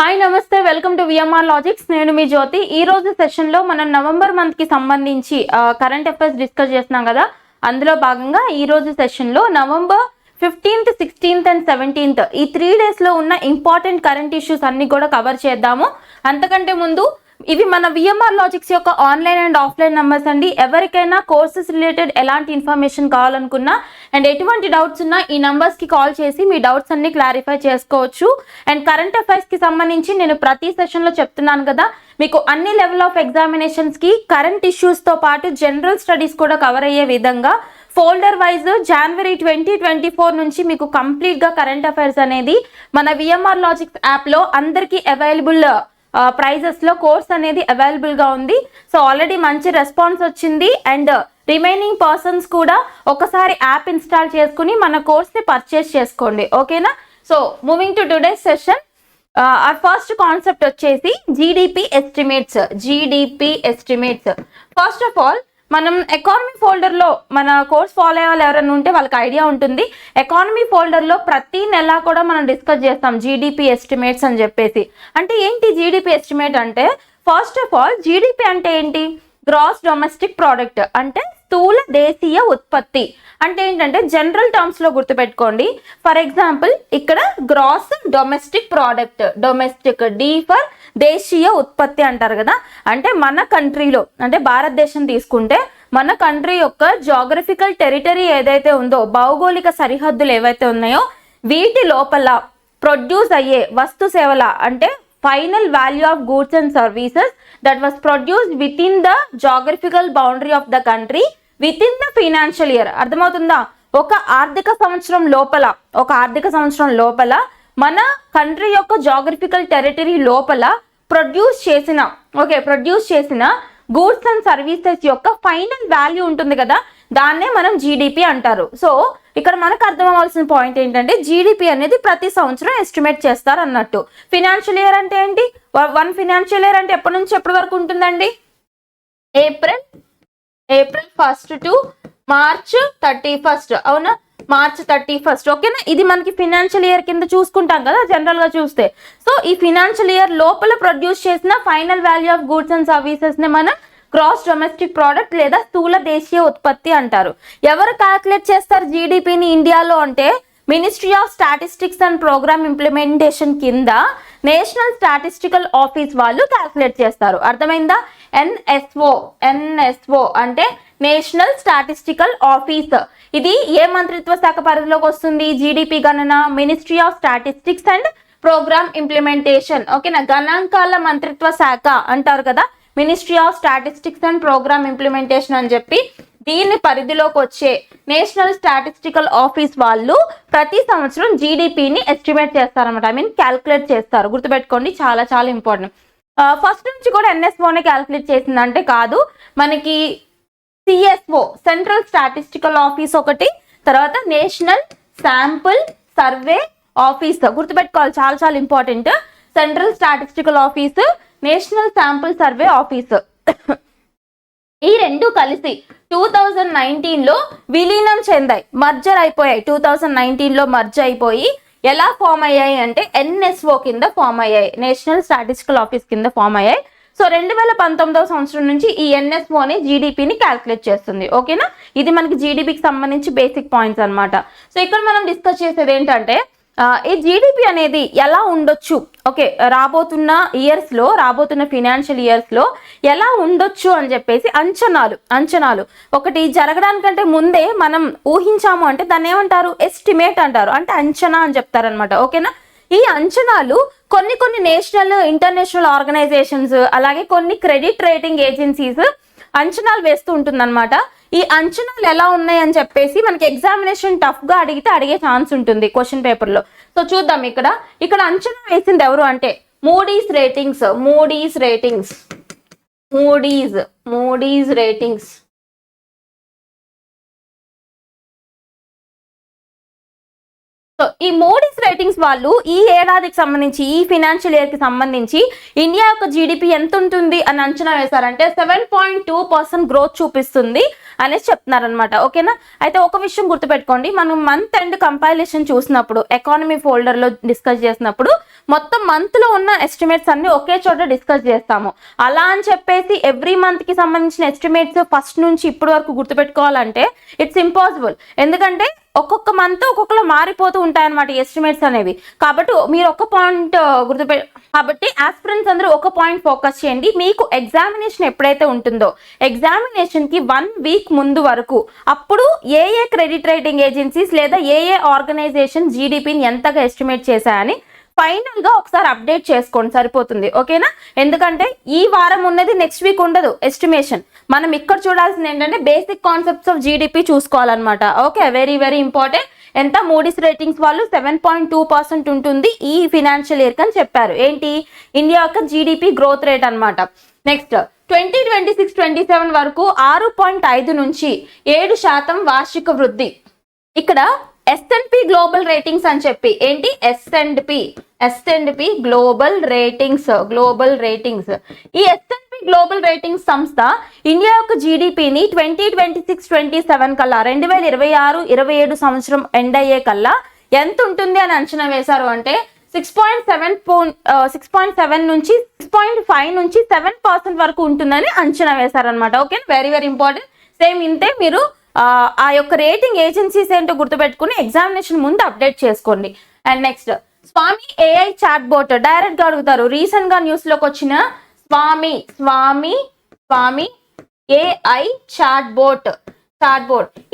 Hi నమస్తే, welcome to VMR logics. నేను మీ జ్యోతి. ఈ రోజు సెషన్లో మనం నవంబర్ మంత్కి సంబంధించి కరెంట్ అఫైర్స్ డిస్కస్ చేస్తున్నాం కదా. అందులో భాగంగా ఈ రోజు సెషన్లో November 15th, 16th and 17th ఈ 3 డేస్లో ఉన్న ఇంపార్టెంట్ కరెంట్ ఇష్యూస్ అన్ని కూడా కవర్ చేద్దాము. అంతకంటే ముందు ఇవి మన విఎంఆర్ లాజిక్స్ యొక్క ఆన్లైన్ అండ్ ఆఫ్లైన్ నంబర్స్ అండి. ఎవరికైనా కోర్సెస్ రిలేటెడ్ ఎలాంటి ఇన్ఫర్మేషన్ కావాలనుకున్నా అండ్ ఎటువంటి డౌట్స్ ఉన్నా ఈ నంబర్స్కి కాల్ చేసి మీ డౌట్స్ అన్ని క్లారిఫై చేసుకోవచ్చు. అండ్ కరెంట్ అఫైర్స్కి సంబంధించి నేను ప్రతి సెషన్లో చెప్తున్నాను కదా, మీకు అన్ని లెవెల్ ఆఫ్ ఎగ్జామినేషన్స్కి కరెంట్ ఇష్యూస్తో పాటు జనరల్ స్టడీస్ కూడా కవర్ అయ్యే విధంగా ఫోల్డర్ వైజ్ జనవరి 2024 నుంచి మీకు కంప్లీట్గా కరెంట్ అఫైర్స్ అనేది మన విఎంఆర్ లాజిక్స్ యాప్లో అందరికీ అవైలబుల్ ప్రైజెస్లో కోర్స్ అనేది అవైలబుల్గా ఉంది. సో ఆల్రెడీ మంచి రెస్పాన్స్ వచ్చింది అండ్ రిమైనింగ్ పర్సన్స్ కూడా ఒకసారి యాప్ ఇన్స్టాల్ చేసుకుని మన కోర్స్ని పర్చేస్ చేసుకోండి, ఓకేనా. So moving to today's session, first concept వచ్చేసి GDP estimates. First of all మనం ఎకానమీ ఫోల్డర్లో మన కోర్స్ ఫాలో అయ్యే వాళ్ళు ఎవరైనా ఉంటే వాళ్ళకి ఐడియా ఉంటుంది. ఎకానమీ ఫోల్డర్లో ప్రతి నెల కూడా మనం డిస్కస్ చేస్తాం జీడిపి ఎస్టిమేట్స్ అని చెప్పేసి. అంటే ఏంటి జీడిపి ఎస్టిమేట్ అంటే? ఫస్ట్ ఆఫ్ ఆల్ జీడిపి అంటే ఏంటి? గ్రాస్ డొమెస్టిక్ ప్రోడక్ట్ అంటే స్థూల దేశీయ ఉత్పత్తి. అంటే ఏంటంటే జనరల్ టర్మ్స్లో గుర్తుపెట్టుకోండి. ఫర్ ఎగ్జాంపుల్ ఇక్కడ gross domestic product, domestic D for దేశీయ ఉత్పత్తి అంటారు కదా. అంటే మన కంట్రీలో, అంటే భారతదేశం తీసుకుంటే మన కంట్రీ యొక్క జాగ్రఫికల్ టెరిటరీ ఏదైతే ఉందో, భౌగోళిక సరిహద్దులు ఏవైతే ఉన్నాయో వీటి లోపల ప్రొడ్యూస్ అయ్యే వస్తు సేవల అంటే final value of goods and services that was produced with in the geographical boundary of the country with in the financial year. అర్థమవుతుందా? ఒక ఆర్థిక సంవత్సరం లోపల మన కంట్రీ యొక్క జాగ్రఫికల్ టెరిటరీ లోపల ప్రొడ్యూస్ చేసిన గూడ్స్ అండ్ సర్వీసెస్ యొక్క ఫైనల్ వాల్యూ ఉంటుంది కదా, దాన్నే మనం జీడిపి అంటారు. సో ఇక్కడ మనకు అర్థం అవ్వాల్సిన పాయింట్ ఏంటంటే జీడిపి అనేది ప్రతి సంవత్సరం ఎస్టిమేట్ చేస్తారు అన్నట్టు. ఫినాన్షియల్ ఇయర్ అంటే ఏంటి? వన్ ఫినాన్షియల్ ఇయర్ అంటే ఎప్పటి నుంచి ఎప్పటి వరకు ఉంటుందండి? April 1st to March 31st. అవునా? మార్చ్ 31st, ఓకేనా. ఇది మనకి ఫినాన్షియల్ ఇయర్ కింద చూసుకుంటాం కదా జనరల్ గా చూస్తే. సో ఈ ఫినాన్షియల్ ఇయర్ లోపల ప్రొడ్యూస్ చేసిన final value of goods and services ని మనం గ్రాస్ డొమెస్టిక్ ప్రోడక్ట్ లేదా స్థూల దేశీయ ఉత్పత్తి అంటారు. ఎవరు క్యాల్కులేట్ చేస్తారు జీడిపిని ఇండియాలో అంటే ministry of statistics and programme implementation కింద నేషనల్ స్టాటిస్టికల్ ఆఫీస్ వాళ్ళు క్యాల్కులేట్ చేస్తారు. అర్థమైందా? ఎన్ఎస్ఓ అంటే నేషనల్ స్టాటిస్టికల్ ఆఫీస్. ఇది ఏ మంత్రిత్వ శాఖ పరిధిలోకి వస్తుంది? జీడిపి గణన ministry of statistics and programme implementation, ఓకేనా. గణాంకాల మంత్రిత్వ శాఖ అంటారు కదా, ministry of statistics and programme implementation అని చెప్పి దీని పరిధిలోకి వచ్చే నేషనల్ స్టాటిస్టికల్ ఆఫీస్ వాళ్ళు ప్రతి సంవత్సరం జీడిపిని ఎస్టిమేట్ చేస్తారన్నమాట. క్యాల్కులేట్ చేస్తారు. గుర్తుపెట్టుకోండి, చాలా చాలా ఇంపార్టెంట్. ఫస్ట్ నుంచి కూడా ఎన్ఎస్ఓనే క్యాల్కులేట్ చేసిందంటే కాదు, మనకి సిఎస్ఓ సెంట్రల్ స్టాటిస్టికల్ ఆఫీస్ ఒకటి, తర్వాత నేషనల్ శాంపుల్ సర్వే ఆఫీస్. గుర్తుపెట్టుకోవాలి, చాలా చాలా important. Central statistical office, national sample survey office ఈ రెండు కలిసి 2019లో విలీనం చెందాయి, మర్జర్ అయిపోయాయి. 2019లో మర్జ్ అయిపోయి ఎలా ఫామ్ అయ్యాయి అంటే ఎన్ఎస్ఓ కింద ఫామ్ అయ్యాయి, నేషనల్ స్టాటిస్టికల్ ఆఫీస్ కింద ఫామ్ అయ్యాయి. సో 2019వ సంవత్సరం నుంచి ఈ ఎన్ఎస్ఓని జీడిపిని క్యాల్కులేట్ చేస్తుంది, ఓకేనా. ఇది మనకి జీడిపికి సంబంధించి బేసిక్ పాయింట్స్ అనమాట. సో ఇక్కడ మనం డిస్కస్ చేసేది ఏంటంటే ఈ జీడిపి అనేది ఎలా ఉండొచ్చు, ఓకే, రాబోతున్న ఫినాన్షియల్ ఇయర్స్లో ఎలా ఉండొచ్చు అని చెప్పేసి అంచనాలు ఒకటి జరగడానికంటే ముందే మనం ఊహించాము అంటే దాన్ని ఏమంటారు? ఎస్టిమేట్ అంటారు. అంటే అంచనా అని చెప్తారనమాట, ఓకేనా. ఈ అంచనాలు కొన్ని నేషనల్ ఇంటర్నేషనల్ ఆర్గనైజేషన్స్ అలాగే కొన్ని క్రెడిట్ రేటింగ్ ఏజెన్సీస్ అంచనాలు వేస్తూ ఉంటుందన్నమాట. ఈ అంచనాలు ఎలా ఉన్నాయి అని చెప్పేసి మనకి ఎగ్జామినేషన్ టఫ్ గా అడిగే ఛాన్స్ ఉంటుంది క్వశ్చన్ పేపర్ లో. సో చూద్దాం, ఇక్కడ అంచనా వేసింది ఎవరు అంటే మూడీస్ రేటింగ్స్. సో ఈ మోడీస్ రేటింగ్స్ వాళ్ళు ఈ ఏడాదికి సంబంధించి ఈ ఫినాన్షియల్ ఇయర్ కి సంబంధించి ఇండియా యొక్క జీడిపి ఎంత ఉంటుంది అని అంచనా వేశారంటే 7.2% గ్రోత్ చూపిస్తుంది అనేసి చెప్తున్నారనమాట. ఓకేనా. అయితే ఒక విషయం గుర్తుపెట్టుకోండి, మనం మంత్ ఎండ్ కంపైలేషన్ చూసినప్పుడు ఎకానమీ ఫోల్డర్ లో డిస్కస్ చేసినప్పుడు మొత్తం మంత్ లో ఉన్న ఎస్టిమేట్స్ అన్ని ఒకే చోట డిస్కస్ చేస్తాము. అలా అని చెప్పేసి ఎవ్రీ మంత్ కి సంబంధించిన ఎస్టిమేట్స్ ఫస్ట్ నుంచి ఇప్పటి వరకు గుర్తుపెట్టుకోవాలంటే ఇట్స్ ఇంపాసిబుల్. ఎందుకంటే ఒక్కొక్క మంత్ ఒక్కొక్కలో మారిపోతూ ఉంటాయన్నమాట ఎస్టిమేట్స్ అనేవి. కాబట్టి మీరు ఒక పాయింట్ కాబట్టి ఆస్పిరెంట్స్ అందరూ ఒక పాయింట్ ఫోకస్ చేయండి. మీకు ఎగ్జామినేషన్ ఎప్పుడైతే ఉంటుందో ఎగ్జామినేషన్ కి 1 వీక్ ముందు వరకు అప్పుడు ఏ క్రెడిట్ రేటింగ్ ఏజెన్సీస్ లేదా ఏ ఆర్గనైజేషన్ జీడిపిని ఎంతగా ఎస్టిమేట్ చేశాయని ఫైనల్ గా ఒకసారి అప్డేట్ చేసుకోండి, సరిపోతుంది. ఓకేనా. ఎందుకంటే ఈ వారం ఉన్నది నెక్స్ట్ వీక్ ఉండదు ఎస్టిమేషన్. మనం ఇక్కడ చూడాల్సింది ఏంటంటే బేసిక్ కాన్సెప్ట్స్ ఆఫ్ జీడిపి చూసుకోవాలన్నమాట. Okay, very very important. ఎంత మూడీస్ రేటింగ్స్ వాళ్ళు 7.2% ఉంటుంది ఈ ఫినాన్షియల్ ఇయర్ అని చెప్పారు. ఏంటి ఇండియా యొక్క జీడిపి గ్రోత్ రేట్ అన్నమాట. నెక్స్ట్ 2026-27 వరకు 6.5 నుంచి 7% వార్షిక వృద్ధి. ఇక్కడ S&P గ్లోబల్ రేటింగ్స్ అని చెప్పి ఏంటి S&P గ్లోబల్ రేటింగ్స్ ఈ S&P గ్లోబల్ రేటింగ్స్ సంస్థ ఇండియా యొక్క జీడిపిని 2026-27 కల్లా 2026-27 సంవత్సరం ఎండ్ అయ్యే కల్లా ఎంత ఉంటుంది అని అంచనా వేశారు అంటే 6.7 నుంచి 6.5 నుంచి 7% వరకు ఉంటుందని అంచనా వేశారనమాట. Okay, very very important. Same ఇంతే మీరు ఆ యొక్క రేటింగ్ ఏజెన్సీస్ ఏంటో గుర్తుపెట్టుకుని ఎగ్జామినేషన్ ముందు అప్డేట్ చేసుకోండి. And next Swami AI chat bot direct గా అడుగుతారు. రీసెంట్ గా న్యూస్ లోకి వచ్చిన స్వామి ఏఐ చాట్ బోట్.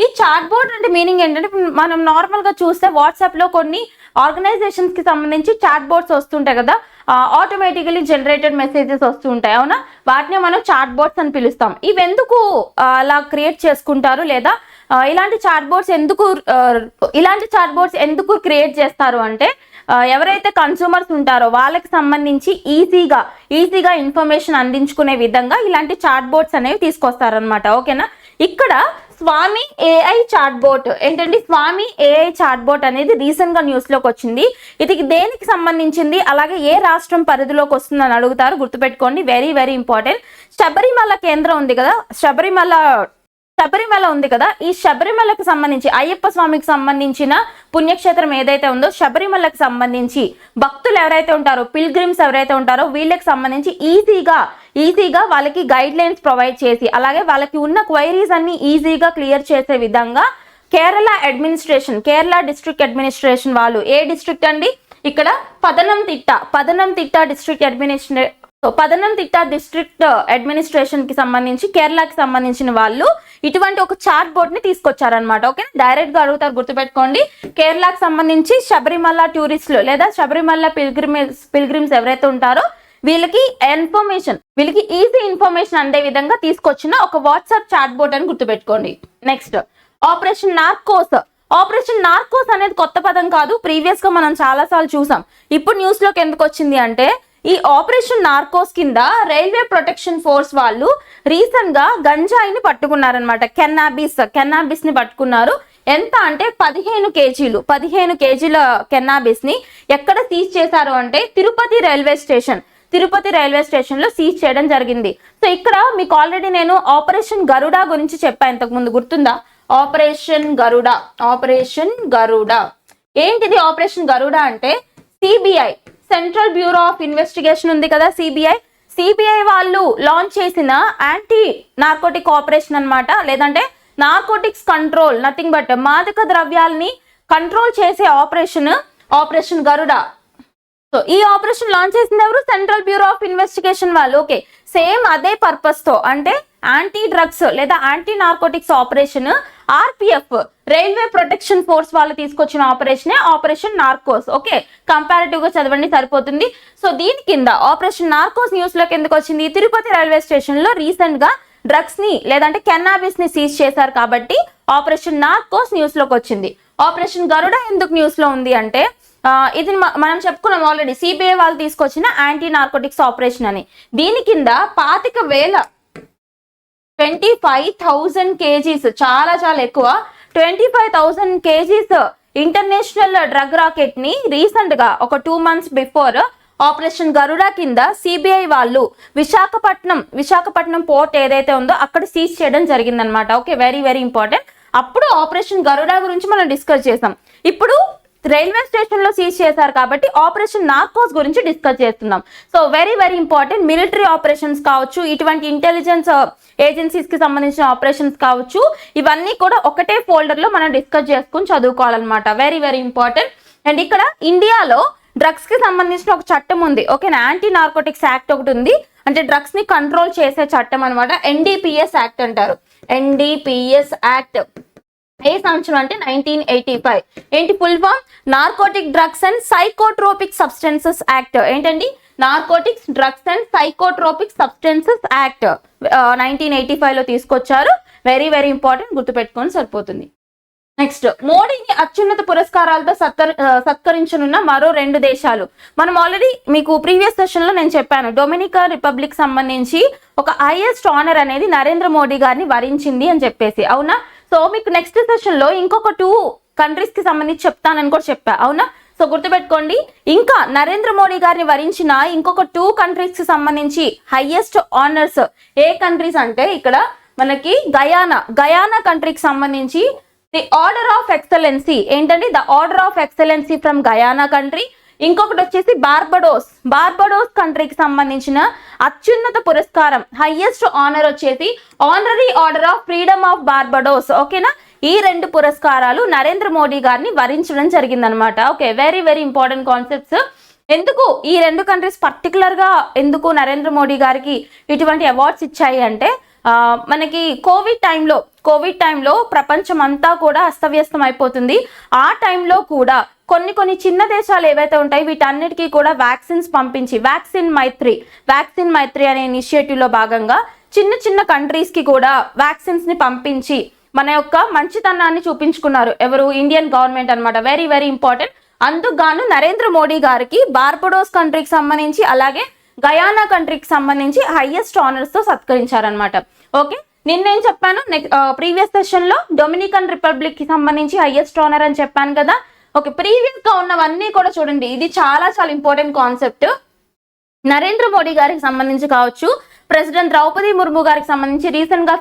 ఈ చాట్ బోట్ అంటే మీనింగ్ ఏంటంటే మనం నార్మల్ గా చూస్తే వాట్సాప్ లో కొన్ని ఆర్గనైజేషన్స్ కి సంబంధించి చాట్ బోట్స్ వస్తుంటాయి కదా, ఆటోమేటికలీ జనరేటెడ్ మెసేజెస్ వస్తుంటాయి అవునా, వాటిని మనం చాట్ బోట్స్ అని పిలుస్తాం. ఇవి ఎందుకు అలా క్రియేట్ చేసుకుంటారు లేదా ఇలాంటి చాట్ బోట్స్ ఎందుకు క్రియేట్ చేస్తారు అంటే ఎవరైతే కన్సూమర్స్ ఉంటారో వాళ్ళకి సంబంధించి ఈజీగా ఇన్ఫర్మేషన్ అందించుకునే విధంగా ఇలాంటి చాట్ బోట్స్ అనేవి తీసుకొస్తారనమాట. ఓకేనా. ఇక్కడ స్వామి ఏఐ చాట్ బోట్ ఏంటంటే స్వామి ఏఐ చాట్ బోట్ అనేది రీసెంట్ గా న్యూస్ లోకి వచ్చింది. ఇది దేనికి సంబంధించింది, అలాగే ఏ రాష్ట్రం పరిధిలోకి వస్తుందని అడుగుతారు, గుర్తుపెట్టుకోండి. Very very important. శబరిమల కేంద్రం ఉంది కదా, శబరిమల ఉంది కదా, ఈ శబరిమలకు సంబంధించి అయ్యప్ప స్వామికి సంబంధించిన పుణ్యక్షేత్రం ఏదైతే ఉందో శబరిమలకు సంబంధించి భక్తులు ఎవరైతే ఉంటారో పిల్గ్రిమ్స్ ఎవరైతే ఉంటారో వీళ్ళకి సంబంధించి ఈజీగా వాళ్ళకి గైడ్ లైన్స్ ప్రొవైడ్ చేసి అలాగే వాళ్ళకి ఉన్న క్వైరీస్ అన్ని ఈజీగా క్లియర్ చేసే విధంగా కేరళ డిస్ట్రిక్ట్ అడ్మినిస్ట్రేషన్ వాళ్ళు, ఏ డిస్ట్రిక్ట్ అండి ఇక్కడ పదనంతిట్ట డిస్ట్రిక్ట్ అడ్మినిస్ట్రేషన్ కి సంబంధించి కేరళకి సంబంధించిన వాళ్ళు ఇటువంటి ఒక చాట్ బోర్డ్ ని తీసుకొచ్చారనమాట. ఓకే, డైరెక్ట్ గా అడుగుతారు, గుర్తుపెట్టుకోండి. కేరళకి సంబంధించి శబరిమల టూరిస్టులు లేదా శబరిమల పిల్గ్రిమ్స్ ఎవరైతే ఉంటారో వీళ్ళకి ఈజీ ఇన్ఫర్మేషన్ అందే విధంగా తీసుకొచ్చిన ఒక వాట్సాప్ చాట్ బోర్డ్ అని గుర్తుపెట్టుకోండి. నెక్స్ట్ ఆపరేషన్ నార్కోస్ అనేది కొత్త పదం కాదు, ప్రీవియస్ గా మనం చాలా సార్లు చూసాం. ఇప్పుడు న్యూస్ లోకి ఎందుకు వచ్చింది అంటే ఈ ఆపరేషన్ నార్కోస్ కింద రైల్వే ప్రొటెక్షన్ ఫోర్స్ వాళ్ళు రీసెంట్ గా గంజాయిని పట్టుకున్నారనమాట. కెన్నాబిస్ ని పట్టుకున్నారు. ఎంత అంటే 15 కేజీల కెన్నాబిస్ ని ఎక్కడ సీజ్ చేశారు అంటే తిరుపతి రైల్వే స్టేషన్ లో సీజ్ చేయడం జరిగింది. సో ఇక్కడ మీకు ఆల్రెడీ నేను ఆపరేషన్ గరుడ గురించి చెప్పాను ఇంతకు ముందు, గుర్తుందా? ఆపరేషన్ గరుడ ఏంటిది? ఆపరేషన్ గరుడ అంటే CBI central bureau of investigation ఉంది కదా, సిబిఐ వాళ్ళు లాంచ్ చేసిన యాంటీ నార్కోటిక్ ఆపరేషన్ అన్నమాట. లేదంటే నార్కోటిక్స్ కంట్రోల్, నథింగ్ బట్ మాదక ద్రవ్యాలని కంట్రోల్ చేసే ఆపరేషన్ గరుడ. సో ఈ ఆపరేషన్ లాంచ్ చేసింది ఎవరు? సెంట్రల్ బ్యూరో ఆఫ్ ఇన్వెస్టిగేషన్ వాళ్ళు. ఓకే, సేమ్ అదే పర్పస్ తో అంటే యాంటీ డ్రగ్స్ లేదా anti narcotics operation RPF railway protection force వాళ్ళు తీసుకొచ్చిన ఆపరేషన్ నార్కోస్. ఓకే, కంపారిటివ్ గా చదవండి సరిపోతుంది. సో దీని కింద ఆపరేషన్ నార్కోస్ న్యూస్ లోకి ఎందుకు వచ్చింది? తిరుపతి రైల్వే స్టేషన్ లో రీసెంట్ గా డ్రగ్స్ ని లేదంటే కెన్నాబిస్ ని సీజ్ చేశారు కాబట్టి ఆపరేషన్ నార్కోస్ న్యూస్ లోకి వచ్చింది. ఆపరేషన్ గరుడ ఎందుకు న్యూస్ లో ఉంది అంటే ఇది మనం చెప్పుకున్నాం ఆల్రెడీ, సిబిఐ వాళ్ళు తీసుకొచ్చిన యాంటీ నార్కోటిక్స్ ఆపరేషన్ అని. దీని కింద 25,000 కేజీస్, చాలా ఎక్కువ, 25,000 కేజీస్ ఇంటర్నేషనల్ డ్రగ్ రాకెట్ ని రీసెంట్ గా ఒక 2 months బిఫోర్ ఆపరేషన్ గరుడ కింద సిబిఐ వాళ్ళు విశాఖపట్నం పోర్ట్ ఏదైతే ఉందో అక్కడ సీజ్ చేయడం జరిగిందనమాట. Okay, very very important. అప్పుడు ఆపరేషన్ గరుడ గురించి మనం డిస్కస్ చేసాం. ఇప్పుడు రైల్వే స్టేషన్ లో సీజ్ చేశారు కాబట్టి ఆపరేషన్ నార్కోస్ గురించి డిస్కస్ చేస్తున్నాం. So very very important. Military operations కావచ్చు, ఇటువంటి ఇంటెలిజెన్స్ ఏజెన్సీస్ కి సంబంధించిన ఆపరేషన్స్ కావచ్చు, ఇవన్నీ కూడా ఒకటే ఫోల్డర్ లో మనం డిస్కస్ చేసుకుని చదువుకోవాలన్నమాట. Very very important. అండ్ ఇక్కడ ఇండియాలో డ్రగ్స్ కి సంబంధించిన ఒక చట్టం ఉంది. ఓకేనా, యాంటీ నార్కోటిక్స్ యాక్ట్ ఒకటి ఉంది. అంటే డ్రగ్స్ ని కంట్రోల్ చేసే చట్టం అనమాట. NDPS యాక్ట్ అంటారు. NDPS యాక్ట్ ఏ సంవత్సరం అంటే 1985. ఏంటి full form? Narcotic drugs and psychotropic substances act. ఏంటండి? Narcotics drugs and psychotropic substances act 1985 లో తీసుకొచ్చారు. వెరీ వెరీ ఇంపార్టెంట్, గుర్తుపెట్టుకొని సరిపోతుంది. నెక్స్ట్, మోడీని అత్యున్నత పురస్కారాలతో సత్కరించనున్న మరో 2 దేశాలు. మనం ఆల్రెడీ మీకు ప్రీవియస్ సెషన్ లో నేను చెప్పాను, డొమినికా రిపబ్లిక్ సంబంధించి ఒక హైయెస్ట్ ఆనర్ అనేది నరేంద్ర మోడీ గారిని వరించింది అని చెప్పేసి. అవునా? సో మీకు నెక్స్ట్ సెషన్ లో ఇంకొక 2 కంట్రీస్ కి సంబంధించి చెప్తానని కూడా చెప్పా. అవునా? సో గుర్తుపెట్టుకోండి. ఇంకా నరేంద్ర మోడీ గారిని వరించిన ఇంకొక 2 కంట్రీస్ కి సంబంధించి హైయెస్ట్ ఆనర్స్ ఏ కంట్రీస్ అంటే ఇక్కడ మనకి గయానా కంట్రీకి సంబంధించి ది ఆర్డర్ ఆఫ్ ఎక్సలెన్సీ. ఏంటండి? The order of excellency from Guyana country. ఇంకొకటి వచ్చేసి బార్బడోస్ కంట్రీకి సంబంధించిన అత్యున్నత పురస్కారం, హైయెస్ట్ ఆనర్ వచ్చేసి honorary order of freedom of Barbados. ఓకేనా? ఈ 2 పురస్కారాలు నరేంద్ర మోడీ గారిని వరించడం జరిగిందనమాట. Okay, very very important concepts. ఎందుకు ఈ 2 కంట్రీస్ పర్టికులర్ గా ఎందుకు నరేంద్ర మోడీ గారికి ఇటువంటి అవార్డ్స్ ఇచ్చాయి అంటే మనకి కోవిడ్ టైంలో ప్రపంచం అంతా కూడా అస్తవ్యస్తం అయిపోతుంది. ఆ టైంలో కూడా కొన్ని చిన్న దేశాలు ఏవైతే ఉంటాయి వీటన్నిటికీ కూడా వ్యాక్సిన్స్ పంపించి వ్యాక్సిన్ మైత్రి అనే ఇనిషియేటివ్ లో భాగంగా చిన్న కంట్రీస్ కి కూడా వ్యాక్సిన్స్ ని పంపించి మన యొక్క మంచితనాన్ని చూపించుకున్నారు. ఎవరు? ఇండియన్ గవర్నమెంట్ అన్నమాట. Very very important. అందుకు గాను నరేంద్ర మోడీ గారికి బార్బడోస్ కంట్రీకి సంబంధించి అలాగే గయానా కంట్రీకి సంబంధించి హైయెస్ట్ ఆనర్స్ తో సత్కరించారనమాట. ఓకే, నిన్నేం చెప్పాను? ప్రీవియస్ సెషన్ లో డొమినికన్ రిపబ్లిక్ కి సంబంధించి హైయెస్ట్ ఆనర్ అని చెప్పాను కదా. ఓకే, ప్రీవియస్ గా ఉన్నవన్నీ కూడా చూడండి. ఇది చాలా చాలా ఇంపార్టెంట్ కాన్సెప్ట్. నరేంద్ర మోడీ గారికి సంబంధించి కావచ్చు, ప్రెసిడెంట్ ద్రౌపది ముర్ము గారికి సంబంధించి రీసెంట్ గా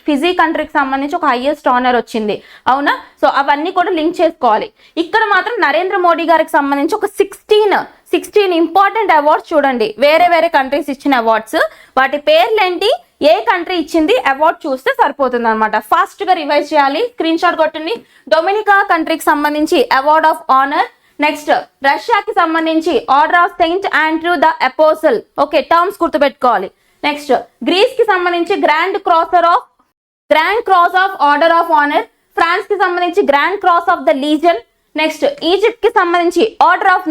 ఫిజీ కంట్రీకి సంబంధించి ఒక హైయెస్ట్ ఆనర్ వచ్చింది. అవునా? సో అవన్నీ కూడా లింక్ చేసుకోవాలి. ఇక్కడ మాత్రం నరేంద్ర మోడీ గారికి సంబంధించి ఒక 16 ఇంపార్టెంట్ అవార్డ్స్ చూడండి. వేరే కంట్రీస్ ఇచ్చిన అవార్డ్స్, వాటి పేర్లేంటి, ఏ కంట్రీ ఇచ్చింది అవార్డ్ చూస్తే సరిపోతుంది అనమాట. ఫాస్ట్ గా రివైజ్ చేయాలి. స్క్రీన్ షాట్ కొట్టండి. డొమినికా కంట్రీకి సంబంధించి అవార్డ్ ఆఫ్ ఆనర్. నెక్స్ట్, రష్యాకి సంబంధించి order of Saint Andrew the apostle. Okay, terms గుర్తుపెట్టుకోవాలి. నెక్స్ట్, గ్రీస్ కి సంబంధించి grand cross of order of honour. France కి సంబంధించి grand cross of the Legion. Next, Egypt కి సంబంధించి ఆర్డర్ ఆఫ్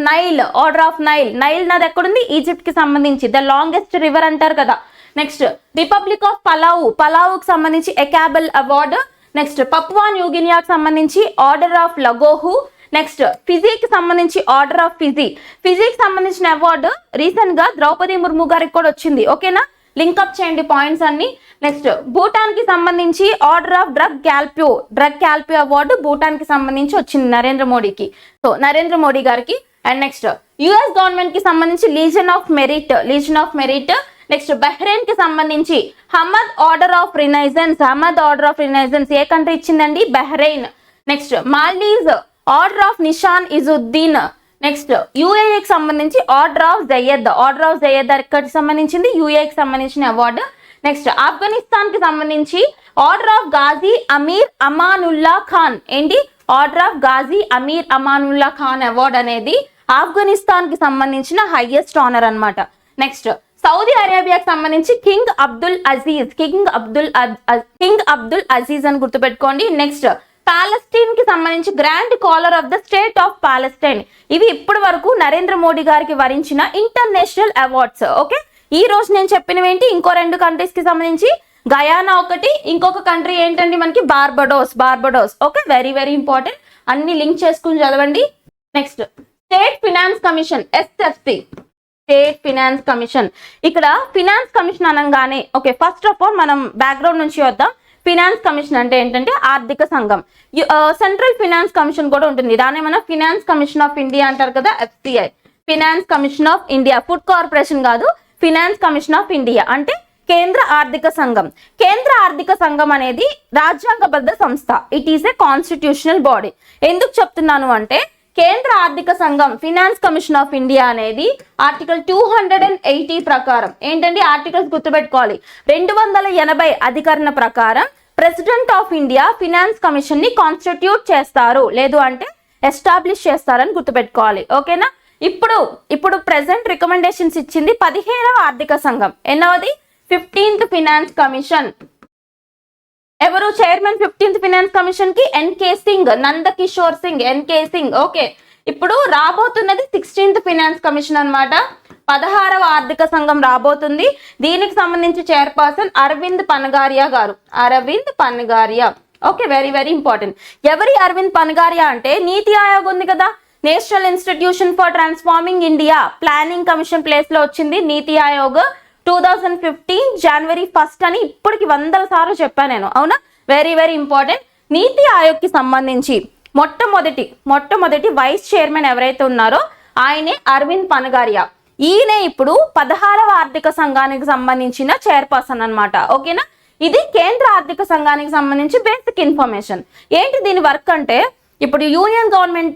నైల్. నైల్ నది ఎక్కడుంది? ఈజిప్ట్ కి సంబంధించి ద లాంగెస్ట్ రివర్ అంటారు కదా. నెక్స్ట్, రిపబ్లిక్ ఆఫ్ పలావుకి సంబంధించి ఎకాబెల్ అవార్డు. నెక్స్ట్, పపువా న్యూగినియాకి సంబంధించి ఆర్డర్ ఆఫ్ లగోహు. నెక్స్ట్, ఫిజీకి సంబంధించి ఆర్డర్ ఆఫ్ ఫిజీకి సంబంధించిన అవార్డు రీసెంట్ గా ద్రౌపది ముర్ము గారికి కూడా వచ్చింది. ఓకేనా? లింకప్ చేయండి పాయింట్స్ అన్ని. నెక్స్ట్, భూటాన్ కి సంబంధించి order of Druk Gyalpo award Bhutan కి సంబంధించి వచ్చింది నరేంద్ర మోడీకి. సో నరేంద్ర మోడీ గారికి. అండ్ నెక్స్ట్, యుఎస్ గవర్నమెంట్ కి సంబంధించి legion of merit. Next, Bahrain కి సంబంధించి హమద్ ఆర్డర్ ఆఫ్ రినైజెన్స్ ఏ కంట్రీ ఇచ్చిందండి? Bahrain. Next, Maldives order of Nishan Izzuddeen. Next, యూఏఈకి సంబంధించి ఆర్డర్ ఆఫ్ జయద్ ఎక్కడికి సంబంధించింది? యూఏఈకి సంబంధించిన అవార్డు. నెక్స్ట్, ఆఫ్ఘనిస్తాన్ కి సంబంధించి ఆర్డర్ ఆఫ్ గాజీ అమీర్ అమానుల్లా ఖాన్. ఏంటి? Order of Ghazi Amir Amanullah Khan award అనేది ఆఫ్ఘనిస్తాన్ కి సంబంధించిన హైయెస్ట్ ఆనర్ అన్నమాట. నెక్స్ట్, సౌదీ అరేబియాకి సంబంధించి కింగ్ అబ్దుల్ అజీజ్ అని గుర్తుపెట్టుకోండి. నెక్స్ట్, పాలెస్టైన్ కి సంబంధించి grand caller of the state of Palestine. ఇవి ఇప్పటి వరకు నరేంద్ర మోడీ గారికి వరించిన ఇంటర్నేషనల్ అవార్డ్స్. ఓకే, ఈ రోజు నేను చెప్పినవి ఏంటి? ఇంకో 2 కంట్రీస్ కి సంబంధించి గయానా ఒకటి, ఇంకొక కంట్రీ ఏంటండి మనకి? Barbados. Okay, very very important. అన్ని లింక్ చేసుకుని చదవండి. Next, state finance commission, SFC. State finance commission. ఇక్కడ ఫినాన్స్ కమిషన్ అనగానే ఓకే, ఫస్ట్ ఆఫ్ ఆల్ మనం బ్యాక్గ్రౌండ్ నుంచి వద్దాం. ఫినాన్స్ కమిషన్ అంటే ఏంటంటే ఆర్థిక సంఘం. సెంట్రల్ ఫినాన్స్ కమిషన్ కూడా ఉంటుంది, దాన్ని మనం ఫినాన్స్ కమిషన్ ఆఫ్ ఇండియా అంటారు కదా, FCI, finance commission of India. Food corporation కాదు, ఫినాన్స్ కమిషన్ ఆఫ్ ఇండియా అంటే కేంద్ర ఆర్థిక సంఘం. కేంద్ర ఆర్థిక సంఘం అనేది రాజ్యాంగబద్ధ సంస్థ. It is a constitutional body. ఎందుకు చెప్తున్నాను అంటే కేంద్ర ఆర్థిక సంఘం ఫినాన్స్ కమిషన్ ఆఫ్ ఇండియా అనేది ఆర్టికల్ 280 ప్రకారం ఏంటంటే ఆర్టికల్స్ గుర్తుపెట్టుకోవాలి. 280 అధికరణ ప్రకారం president of India finance commission ని కాన్స్టిట్యూట్ చేస్తారు, లేదు అంటే ఎస్టాబ్లిష్ చేస్తారని గుర్తుపెట్టుకోవాలి. ఓకేనా. ఇప్పుడు ప్రెసెంట్ రికమెండేషన్స్ ఇచ్చింది 15వ ఆర్థిక సంఘం. ఎన్నవది? 15th finance commission. ఎవరు చైర్మన్ 15th ఫినాన్స్ కమిషన్ కి? NK Singh, Nandakishore Singh, NK Singh. Okay. ఇప్పుడు రాబోతున్నది 16th ఫినాన్స్ కమిషన్ అన్నమాట. 16వ ఆర్థిక సంఘం రాబోతుంది. దీనికి సంబంధించి చైర్పర్సన్ అరవింద్ పనగారియా గారు. Arvind Panagariya. Okay, very very important. ఎవరి అరవింద్ పనగారియా అంటే నీతి ఆయోగ్ ఉంది కదా, national institution for transforming India planning commission place లో వచ్చింది నీతి ఆయోగ్. 2015 జనవరి 1 అని ఇప్పటికి 100 సార్లు చెప్పాను నేను, అవునా. Very very important. నీతి ఆయోగ్ కి సంబంధించి మొట్టమొదటి వైస్ చైర్మన్ ఎవరైతే ఉన్నారో ఆయనే అరవింద్ పనగారియా. ఈయనే ఇప్పుడు 16వ ఆర్థిక సంఘానికి సంబంధించిన చైర్పర్సన్ అన్నమాట. ఓకేనా. ఇది కేంద్ర ఆర్థిక సంఘానికి సంబంధించి బేసిక్ ఇన్ఫర్మేషన్. ఏంటి దీని వర్క్ అంటే ఇప్పుడు యూనియన్ గవర్నమెంట్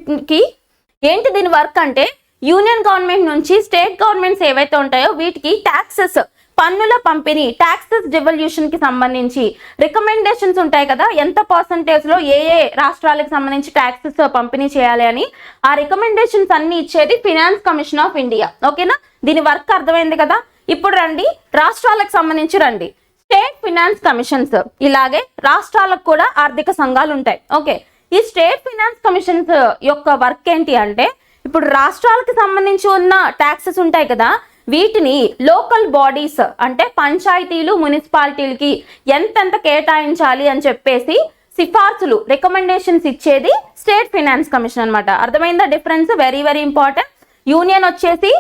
నుంచి స్టేట్ గవర్నమెంట్స్ ఏవైతే ఉంటాయో వీటికి ట్యాక్సెస్, పన్నుల పంపిణీ, ట్యాక్సెస్ డివల్యూషన్ కి సంబంధించి రికమెండేషన్స్ ఉంటాయి కదా, ఎంత పర్సంటేజ్ లో ఏ రాష్ట్రాలకు సంబంధించి ట్యాక్సెస్ పంపిణీ చేయాలి అని. ఆ రికమెండేషన్స్ అన్ని ఇచ్చేది ఫినాన్స్ కమిషన్ ఆఫ్ ఇండియా. ఓకేనా. దీని వర్క్ అర్థమైంది కదా. ఇప్పుడు రండి రాష్ట్రాలకు సంబంధించి రండి. స్టేట్ ఫినాన్స్ కమిషన్స్, ఇలాగే రాష్ట్రాలకు కూడా ఆర్థిక సంఘాలు ఉంటాయి. ఓకే. ఈ స్టేట్ ఫినాన్స్ కమిషన్స్ యొక్క వర్క్ ఏంటి అంటే ఇప్పుడు రాష్ట్రాలకు సంబంధించి ఉన్న ట్యాక్సెస్ ఉంటాయి కదా, వీటిని లోకల్ బాడీస్ అంటే పంచాయతీలు, మున్సిపాలిటీలకి ఎంతెంత కేటాయించాలి అని చెప్పేసి సిఫార్సులు, రికమెండేషన్స్ ఇచ్చేది స్టేట్ ఫినాన్స్ కమిషన్ అన్నమాట. అర్థమైందా difference? Very very important. Union వచ్చేసి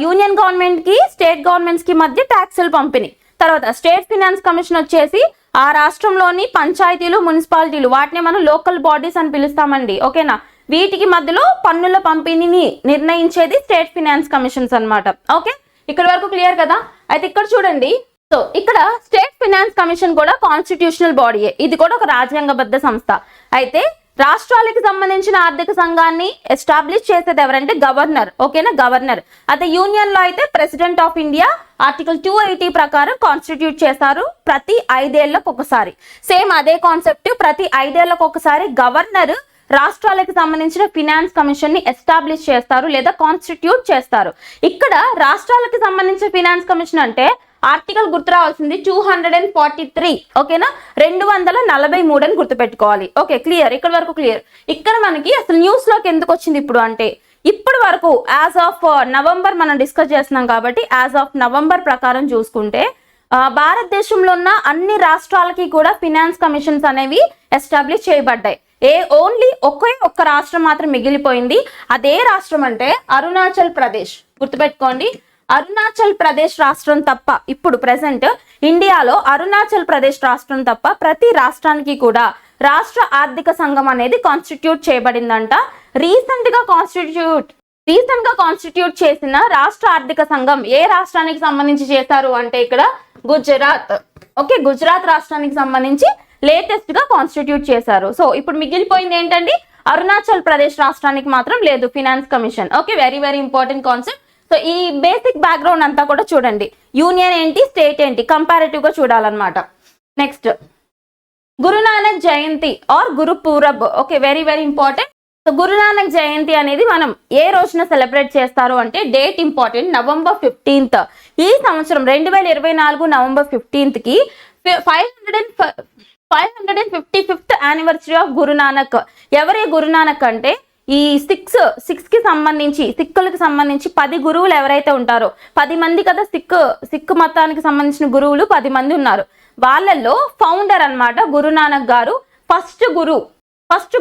యూనియన్ గవర్నమెంట్ కి, స్టేట్ గవర్నమెంట్స్ కి మధ్య ట్యాక్సులు పంపిణీ. తర్వాత స్టేట్ ఫినాన్స్ కమిషన్ వచ్చేసి ఆ రాష్ట్రంలోని పంచాయతీలు, మున్సిపాలిటీలు, వాటిని మనం లోకల్ బాడీస్ అని పిలుస్తామండి. ఓకేనా. వీటికి మధ్యలో పన్నుల పంపిణీని నిర్ణయించేది స్టేట్ ఫినాన్స్ కమిషన్స్ అన్నమాట. ఓకే, ఇక్కడ వరకు క్లియర్ కదా. అయితే ఇక్కడ చూడండి, సో ఇక్కడ స్టేట్ ఫినాన్స్ కమిషన్ కూడా కాన్స్టిట్యూషనల్ బాడీయే. ఇది కూడా ఒక రాజ్యాంగబద్ధ సంస్థ. అయితే రాష్ట్రాలకు సంబంధించిన ఆర్థిక సంఘాన్ని ఎస్టాబ్లిష్ చేసేది ఎవరంటే గవర్నర్. ఓకేనా, గవర్నర్. అదే యూనియన్ లో అయితే ప్రెసిడెంట్ ఆఫ్ ఇండియా ఆర్టికల్ 280 ప్రకారం కాన్స్టిట్యూట్ చేస్తారు ప్రతి 5 ఏళ్లకు ఒకసారి. సేమ్ అదే కాన్సెప్ట్, ప్రతి 5 ఏళ్లకు ఒకసారి గవర్నర్ రాష్ట్రాలకు సంబంధించిన ఫినాన్స్ కమిషన్ ని ఎస్టాబ్లిష్ చేస్తారు లేదా కాన్స్టిట్యూట్ చేస్తారు. ఇక్కడ రాష్ట్రాలకు సంబంధించిన ఫినాన్స్ కమిషన్ అంటే ఆర్టికల్ గుర్తు రావాల్సింది 243. ఓకేనా, 243 అని గుర్తుపెట్టుకోవాలి. Okay, clear. ఇక్కడ వరకు క్లియర్. ఇక్కడ మనకి అసలు న్యూస్ లోకి ఎందుకు వచ్చింది ఇప్పుడు అంటే ఇప్పటి వరకు యాజ్ ఆఫ్ నవంబర్ మనం డిస్కస్ చేస్తున్నాం కాబట్టి యాజ్ ఆఫ్ నవంబర్ ప్రకారం చూసుకుంటే భారతదేశంలో ఉన్న అన్ని రాష్ట్రాలకి కూడా ఫినాన్స్ కమిషన్స్ అనేవి ఎస్టాబ్లిష్ చేయబడ్డాయి. ఓన్లీ ఒక్క రాష్ట్రం మాత్రం మిగిలిపోయింది. అదే రాష్ట్రం అంటే అరుణాచల్ ప్రదేశ్. గుర్తుపెట్టుకోండి, అరుణాచల్ ప్రదేశ్ రాష్ట్రం తప్ప ఇప్పుడు ప్రెసెంట్ ఇండియాలో అరుణాచల్ ప్రదేశ్ రాష్ట్రం తప్ప ప్రతి రాష్ట్రానికి కూడా రాష్ట్ర ఆర్థిక సంఘం అనేది కాన్స్టిట్యూట్ చేయబడిందంట. రీసెంట్ గా కాన్స్టిట్యూట్ చేసిన రాష్ట్ర ఆర్థిక సంఘం ఏ రాష్ట్రానికి సంబంధించి చేశారు అంటే ఇక్కడ గుజరాత్. ఓకే, గుజరాత్ రాష్ట్రానికి సంబంధించి లేటెస్ట్ గా కాన్స్టిట్యూట్ చేశారు. సో ఇప్పుడు మిగిలిపోయింది ఏంటండి, అరుణాచల్ ప్రదేశ్ రాష్ట్రానికి మాత్రం లేదు finance commission. Okay, very very important concept. So ఈ బేసిక్ బ్యాక్గ్రౌండ్ అంతా కూడా చూడండి. యూనియన్ ఏంటి, స్టేట్ ఏంటి, కంపారిటివ్ గా చూడాలన్నమాట. Next Guru Nanak Jayanti or Guru Purab. Okay, very very important. So Guru Nanak Jayanti అనేది మనం ఏ రోజున సెలబ్రేట్ చేస్తారు అంటే డేట్ ఇంపార్టెంట్, November 15th. ఈ సంవత్సరం 2024 November 15th కి 555th యానివర్సరీ ఆఫ్ గురునానక్. ఎవరే గురునానక్ అంటే ఈ సిక్స్ కి సంబంధించి, సిక్కులకు సంబంధించి 10 గురువులు ఎవరైతే ఉంటారో, 10 మంది కదా సిక్కు మతానికి సంబంధించిన గురువులు 10 మంది ఉన్నారు. వాళ్ళల్లో ఫౌండర్ అన్నమాట గురునానక్ గారు. First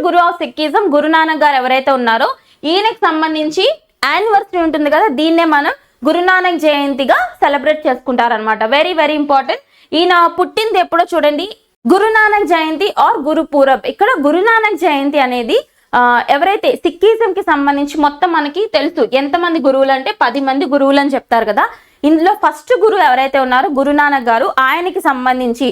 Guru of Sikhism Guru Nanak గారు ఎవరైతే ఉన్నారో ఈయనకి సంబంధించి యానివర్సరీ ఉంటుంది కదా, దీన్నే మనం గురునానక్ జయంతిగా సెలబ్రేట్ చేసుకుంటారనమాట. Very very important. ఈయన పుట్టింది ఎప్పుడో చూడండి, గురునానక్ జయంతి ఆర్ గురుపూరబ్. ఇక్కడ గురునానక్ జయంతి అనేది ఎవరైతే సిక్కిజం కి సంబంధించి మొత్తం మనకి తెలుసు ఎంతమంది గురువులు అంటే 10 మంది గురువులు అని చెప్తారు కదా. ఇందులో ఫస్ట్ గురువు ఎవరైతే ఉన్నారో గురునానక్ గారు, ఆయనకి సంబంధించి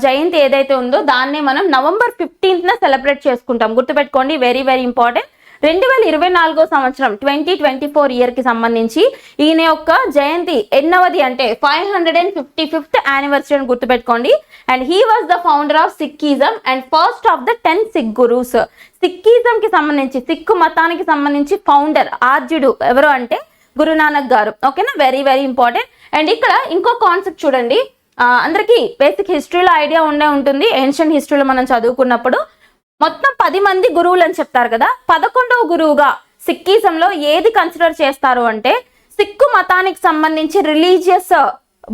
జయంతి ఏదైతే ఉందో దాన్నే మనం November 15th సెలబ్రేట్ చేసుకుంటాం. గుర్తుపెట్టుకోండి, వెరీ వెరీ ఇంపార్టెంట్. 2024 సంవత్సరం 2024 ఇయర్ కి సంబంధించి ఈయన యొక్క జయంతి ఎన్నవది అంటే 555th యానివర్సరీ అని గుర్తుపెట్టుకోండి. And he was the founder of Sikhism and first of the 10 Sikh gurus. Sikhism కి సంబంధించి, సిక్కు మతానికి సంబంధించి ఫౌండర్, ఆద్యుడు ఎవరు అంటే గురునానక్ గారు. ఓకేనా, వెరీ వెరీ ఇంపార్టెంట్. అండ్ ఇక్కడ ఇంకో కాన్సెప్ట్ చూడండి, అందరికీ బేసిక్ హిస్టరీలో ఐడియా ఉండే ఉంటుంది. ఏన్షియంట్ హిస్టరీలో మనం చదువుకున్నప్పుడు మొత్తం 10 మంది గురువులు అని చెప్తారు కదా. 11వ గురువుగా సిక్కిజంలో ఏది కన్సిడర్ చేస్తారు అంటే సిక్కు మతానికి సంబంధించి రిలీజియస్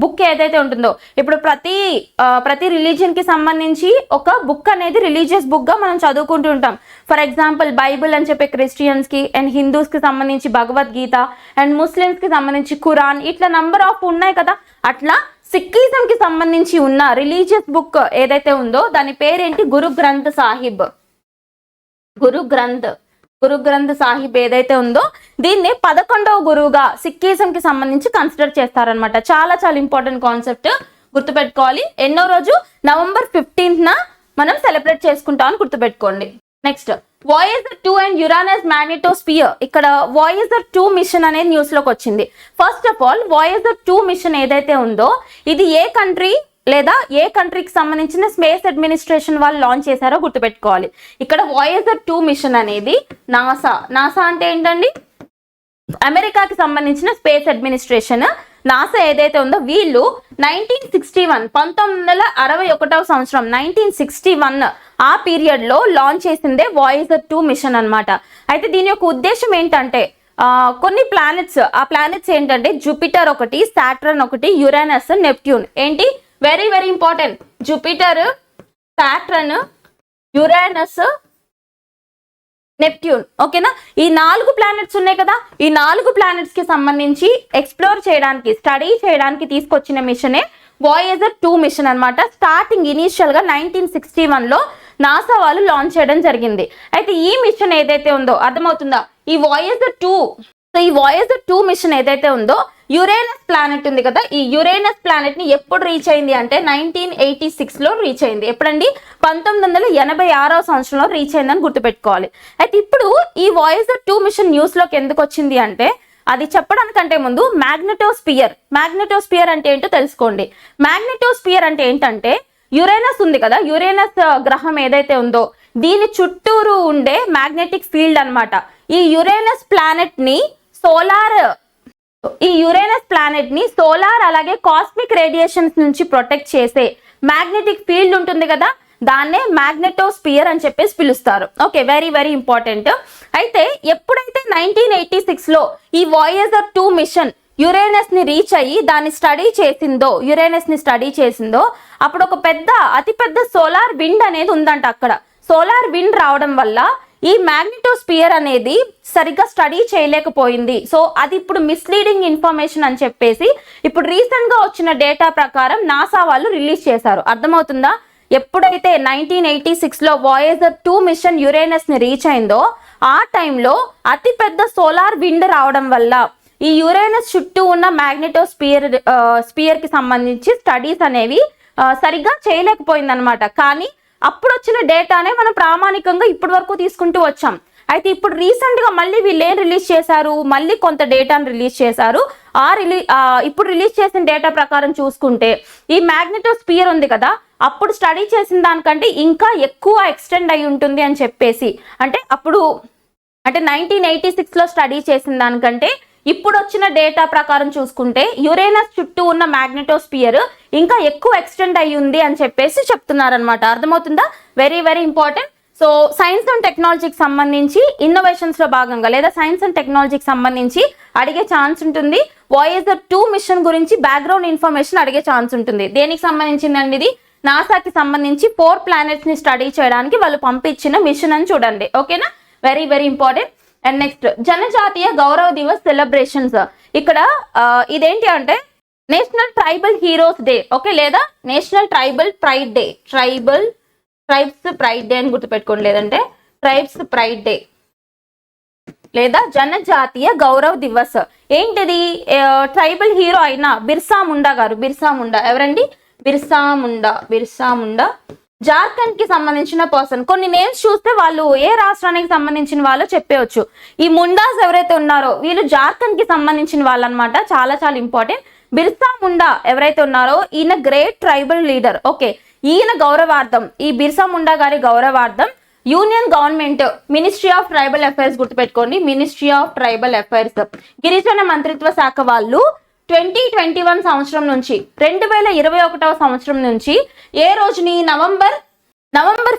బుక్ ఏదైతే ఉంటుందో, ఇప్పుడు ప్రతి రిలీజియన్ కి సంబంధించి ఒక బుక్ అనేది రిలీజియస్ బుక్ గా మనం చదువుకుంటూ ఉంటాం. ఫర్ ఎగ్జాంపుల్ బైబిల్ అని చెప్పే క్రిస్టియన్స్ కి, అండ్ హిందూస్ కి సంబంధించి భగవద్గీత, అండ్ ముస్లిమ్స్ కి సంబంధించి ఖురాన్, ఇట్లా నంబర్ ఆఫ్ ఉన్నాయి కదా. అట్లా సిక్కిజం కి సంబంధించి ఉన్న రిలీజియస్ బుక్ ఏదైతే ఉందో దాని పేరేంటి, గురు గ్రంథ్ సాహిబ్. గురు గ్రంథ్ సాహిబ్ ఏదైతే ఉందో దీన్ని 11వ గురువుగా సిక్కిజం కి సంబంధించి కన్సిడర్ చేస్తారనమాట. చాలా చాలా ఇంపార్టెంట్ కాన్సెప్ట్, గుర్తుపెట్టుకోవాలి. ఎన్నో రోజు November 15th మనం సెలబ్రేట్ చేసుకుంటాం అని గుర్తుపెట్టుకోండి. Next, Voyager 2 and Uranus magnetosphere. ఇక్కడ వాయేజర్ 2 మిషన్ అనేది న్యూస్ లోకి వచ్చింది. First of all Voyager 2 mission ఏదైతే ఉందో ఇది ఏ కంట్రీ లేదా ఏ కంట్రీకి సంబంధించిన స్పేస్ అడ్మినిస్ట్రేషన్ వాళ్ళు లాంచ్ చేశారో గుర్తుపెట్టుకోవాలి. ఇక్కడ వాయేజర్ 2 మిషన్ అనేది నాసా అంటే ఏంటండి, అమెరికాకి సంబంధించిన స్పేస్ అడ్మినిస్ట్రేషన్. నాసా ఏదైతే ఉందో వీళ్ళు 1961 సంవత్సరం 1961 ఆ పీరియడ్ లో లాంచ్ చేసిందే వాయేజర్ 2 మిషన్ అన్నమాట. అయితే దీని యొక్క ఉద్దేశం ఏంటంటే కొన్ని ప్లానెట్స్, ఆ ప్లానెట్స్ ఏంటంటే జూపిటర్ ఒకటి, సాటర్న్ ఒకటి, యురేనస్, నెప్ట్యూన్. ఏంటి, very very important, Jupiter, Saturn, Uranus, Neptune. ఓకేనా, ఈ 4 ప్లానెట్స్ ఉన్నాయి కదా. ఈ 4 ప్లానెట్స్ కి సంబంధించి ఎక్స్ప్లోర్ చేయడానికి, స్టడీ చేయడానికి తీసుకొచ్చిన మిషనే వాయేజర్ 2 మిషన్ అన్నమాట. స్టార్టింగ్ ఇనీషియల్ గా 1961 లో నాసా వాళ్ళు లాంచ్ చేయడం జరిగింది. అయితే ఈ మిషన్ ఏదైతే ఉందో అర్థమవుతుందా, ఈ వాయేజర్ 2 మిషన్ ఏదైతే ఉందో యురేనస్ ప్లానెట్ ఉంది కదా, ఈ యురేనస్ ప్లానెట్ ని ఎప్పుడు రీచ్ అయింది అంటే 1986 లో రీచ్ అయింది. ఎప్పుడండి, 1986వ సంవత్సరంలో రీచ్ అయిందని గుర్తుపెట్టుకోవాలి. అయితే ఇప్పుడు ఈ వాయేజర్ 2 మిషన్ న్యూస్ లోకి ఎందుకు వచ్చింది అంటే అది చెప్పడానికంటే ముందు మ్యాగ్నెటోస్ఫియర్ అంటే ఏంటో తెలుసుకోండి. మ్యాగ్నెటోస్ఫియర్ అంటే ఏంటంటే యురేనస్ ఉంది కదా, యురేనస్ గ్రహం ఏదైతే ఉందో దీని చుట్టూరు ఉండే మ్యాగ్నెటిక్ ఫీల్డ్ అన్నమాట. ఈ యురేనస్ ప్లానెట్ ని సోలార్ అలాగే కాస్మిక్ రేడియేషన్స్ నుంచి ప్రొటెక్ట్ చేసే మ్యాగ్నెటిక్ ఫీల్డ్ ఉంటుంది కదా, దాన్నే మ్యాగ్నెటోస్ఫియర్ అని చెప్పేసి పిలుస్తారు. Okay, very very important. అయితే ఎప్పుడైతే 1986 లో ఈ వాయేజర్ 2 మిషన్ యురేనస్ ని రీచ్ అయ్యి దాన్ని స్టడీ చేసిందో అప్పుడు ఒక అతిపెద్ద సోలార్ విండ్ అనేది ఉందంట. అక్కడ సోలార్ విండ్ రావడం వల్ల ఈ మ్యాగ్నెటోస్ఫియర్ అనేది సరిగ్గా స్టడీ చేయలేకపోయింది. సో అది ఇప్పుడు మిస్లీడింగ్ ఇన్ఫర్మేషన్ అని చెప్పేసి ఇప్పుడు రీసెంట్ గా వచ్చిన డేటా ప్రకారం నాసా వాళ్ళు రిలీజ్ చేశారు. అర్థమవుతుందా, ఎప్పుడైతే 1986 లో వాయేజర్ 2 మిషన్ యురేనస్ ని రీచ్ అయిందో ఆ టైంలో అతిపెద్ద సోలార్ విండ్ రావడం వల్ల ఈ యురేనస్ చుట్టూ ఉన్న స్పియర్ కి సంబంధించి స్టడీస్ అనేవి సరిగ్గా చేయలేకపోయింది అనమాట. కానీ అప్పుడు వచ్చిన డేటానే మనం ప్రామాణికంగా ఇప్పటి వరకు తీసుకుంటూ వచ్చాం. అయితే ఇప్పుడు రీసెంట్ గా మళ్ళీ వీళ్ళు ఏం రిలీజ్ చేశారు, మళ్ళీ కొంత డేటాను రిలీజ్ చేశారు. ఇప్పుడు రిలీజ్ చేసిన డేటా ప్రకారం చూసుకుంటే ఈ మ్యాగ్నెటోస్ఫియర్ ఉంది కదా, అప్పుడు స్టడీ చేసిన దానికంటే ఇంకా ఎక్కువ ఎక్స్టెండ్ అయి ఉంటుంది అని చెప్పేసి, అంటే 1986 లో స్టడీ చేసిన దానికంటే ఇప్పుడు వచ్చిన డేటా ప్రకారం చూసుకుంటే యురేనస్ చుట్టూ ఉన్న మ్యాగ్నెటోస్ఫియర్ ఇంకా ఎక్కువ ఎక్స్టెండ్ అయ్యి ఉంది అని చెప్పేసి చెప్తున్నారనమాట. అర్థమవుతుందా, very very important. So science and టెక్నాలజీకి సంబంధించి ఇన్నోవేషన్స్ లో భాగంగా లేదా సైన్స్ అండ్ టెక్నాలజీకి సంబంధించి అడిగే ఛాన్స్ ఉంటుంది. వాయేజర్ 2 మిషన్ గురించి బ్యాక్గ్రౌండ్ ఇన్ఫర్మేషన్ అడిగే ఛాన్స్ ఉంటుంది. దేనికి సంబంధించిందండి ఇది, నాసాకి సంబంధించి 4 ప్లానెట్స్ ని స్టడీ చేయడానికి వాళ్ళు పంపించిన మిషన్ అని చూడండి. ఓకేనా, very very important. And next, Janjatiya Gaurav Divas celebrations. ఇక్కడ ఇదేంటి అంటే national tribal heroes day, okay, లేదా national tribal pride day, tribes pride day అని గుర్తుపెట్టుకోండి, లేదంటే ట్రైబ్స్ ప్రైడ్ డే లేదా జనజాతీయ గౌరవ్ దివస్. ఏంటిది? ట్రైబల్ హీరో అయిన బిర్సా ముండా గారు, బిర్సా ముండా ఎవరండి? బిర్సా ముండా జార్ఖండ్ కి సంబంధించిన పర్సన్. కొన్ని నేమ్స్ చూస్తే వాళ్ళు ఏ రాష్ట్రానికి సంబంధించిన వాళ్ళో చెప్పవచ్చు. ఈ ముండాస్ ఎవరైతే ఉన్నారో వీళ్ళు జార్ఖండ్ కి సంబంధించిన వాళ్ళు అనమాట. చాలా చాలా ఇంపార్టెంట్. బిర్సా ముండా ఎవరైతే ఉన్నారో ఈయన గ్రేట్ ట్రైబల్ లీడర్. ఓకే, ఈయన గౌరవార్థం, ఈ బిర్సా ముండా గారి గౌరవార్థం union government ministry of tribal affairs గుర్తుపెట్టుకోండి, మినిస్ట్రీ ఆఫ్ ట్రైబల్ అఫైర్స్ గిరిజన మంత్రిత్వ శాఖ వాళ్ళు 2021 సంవత్సరం నుంచి 2021 సంవత్సరం నుంచి ఏ రోజుని నవంబర్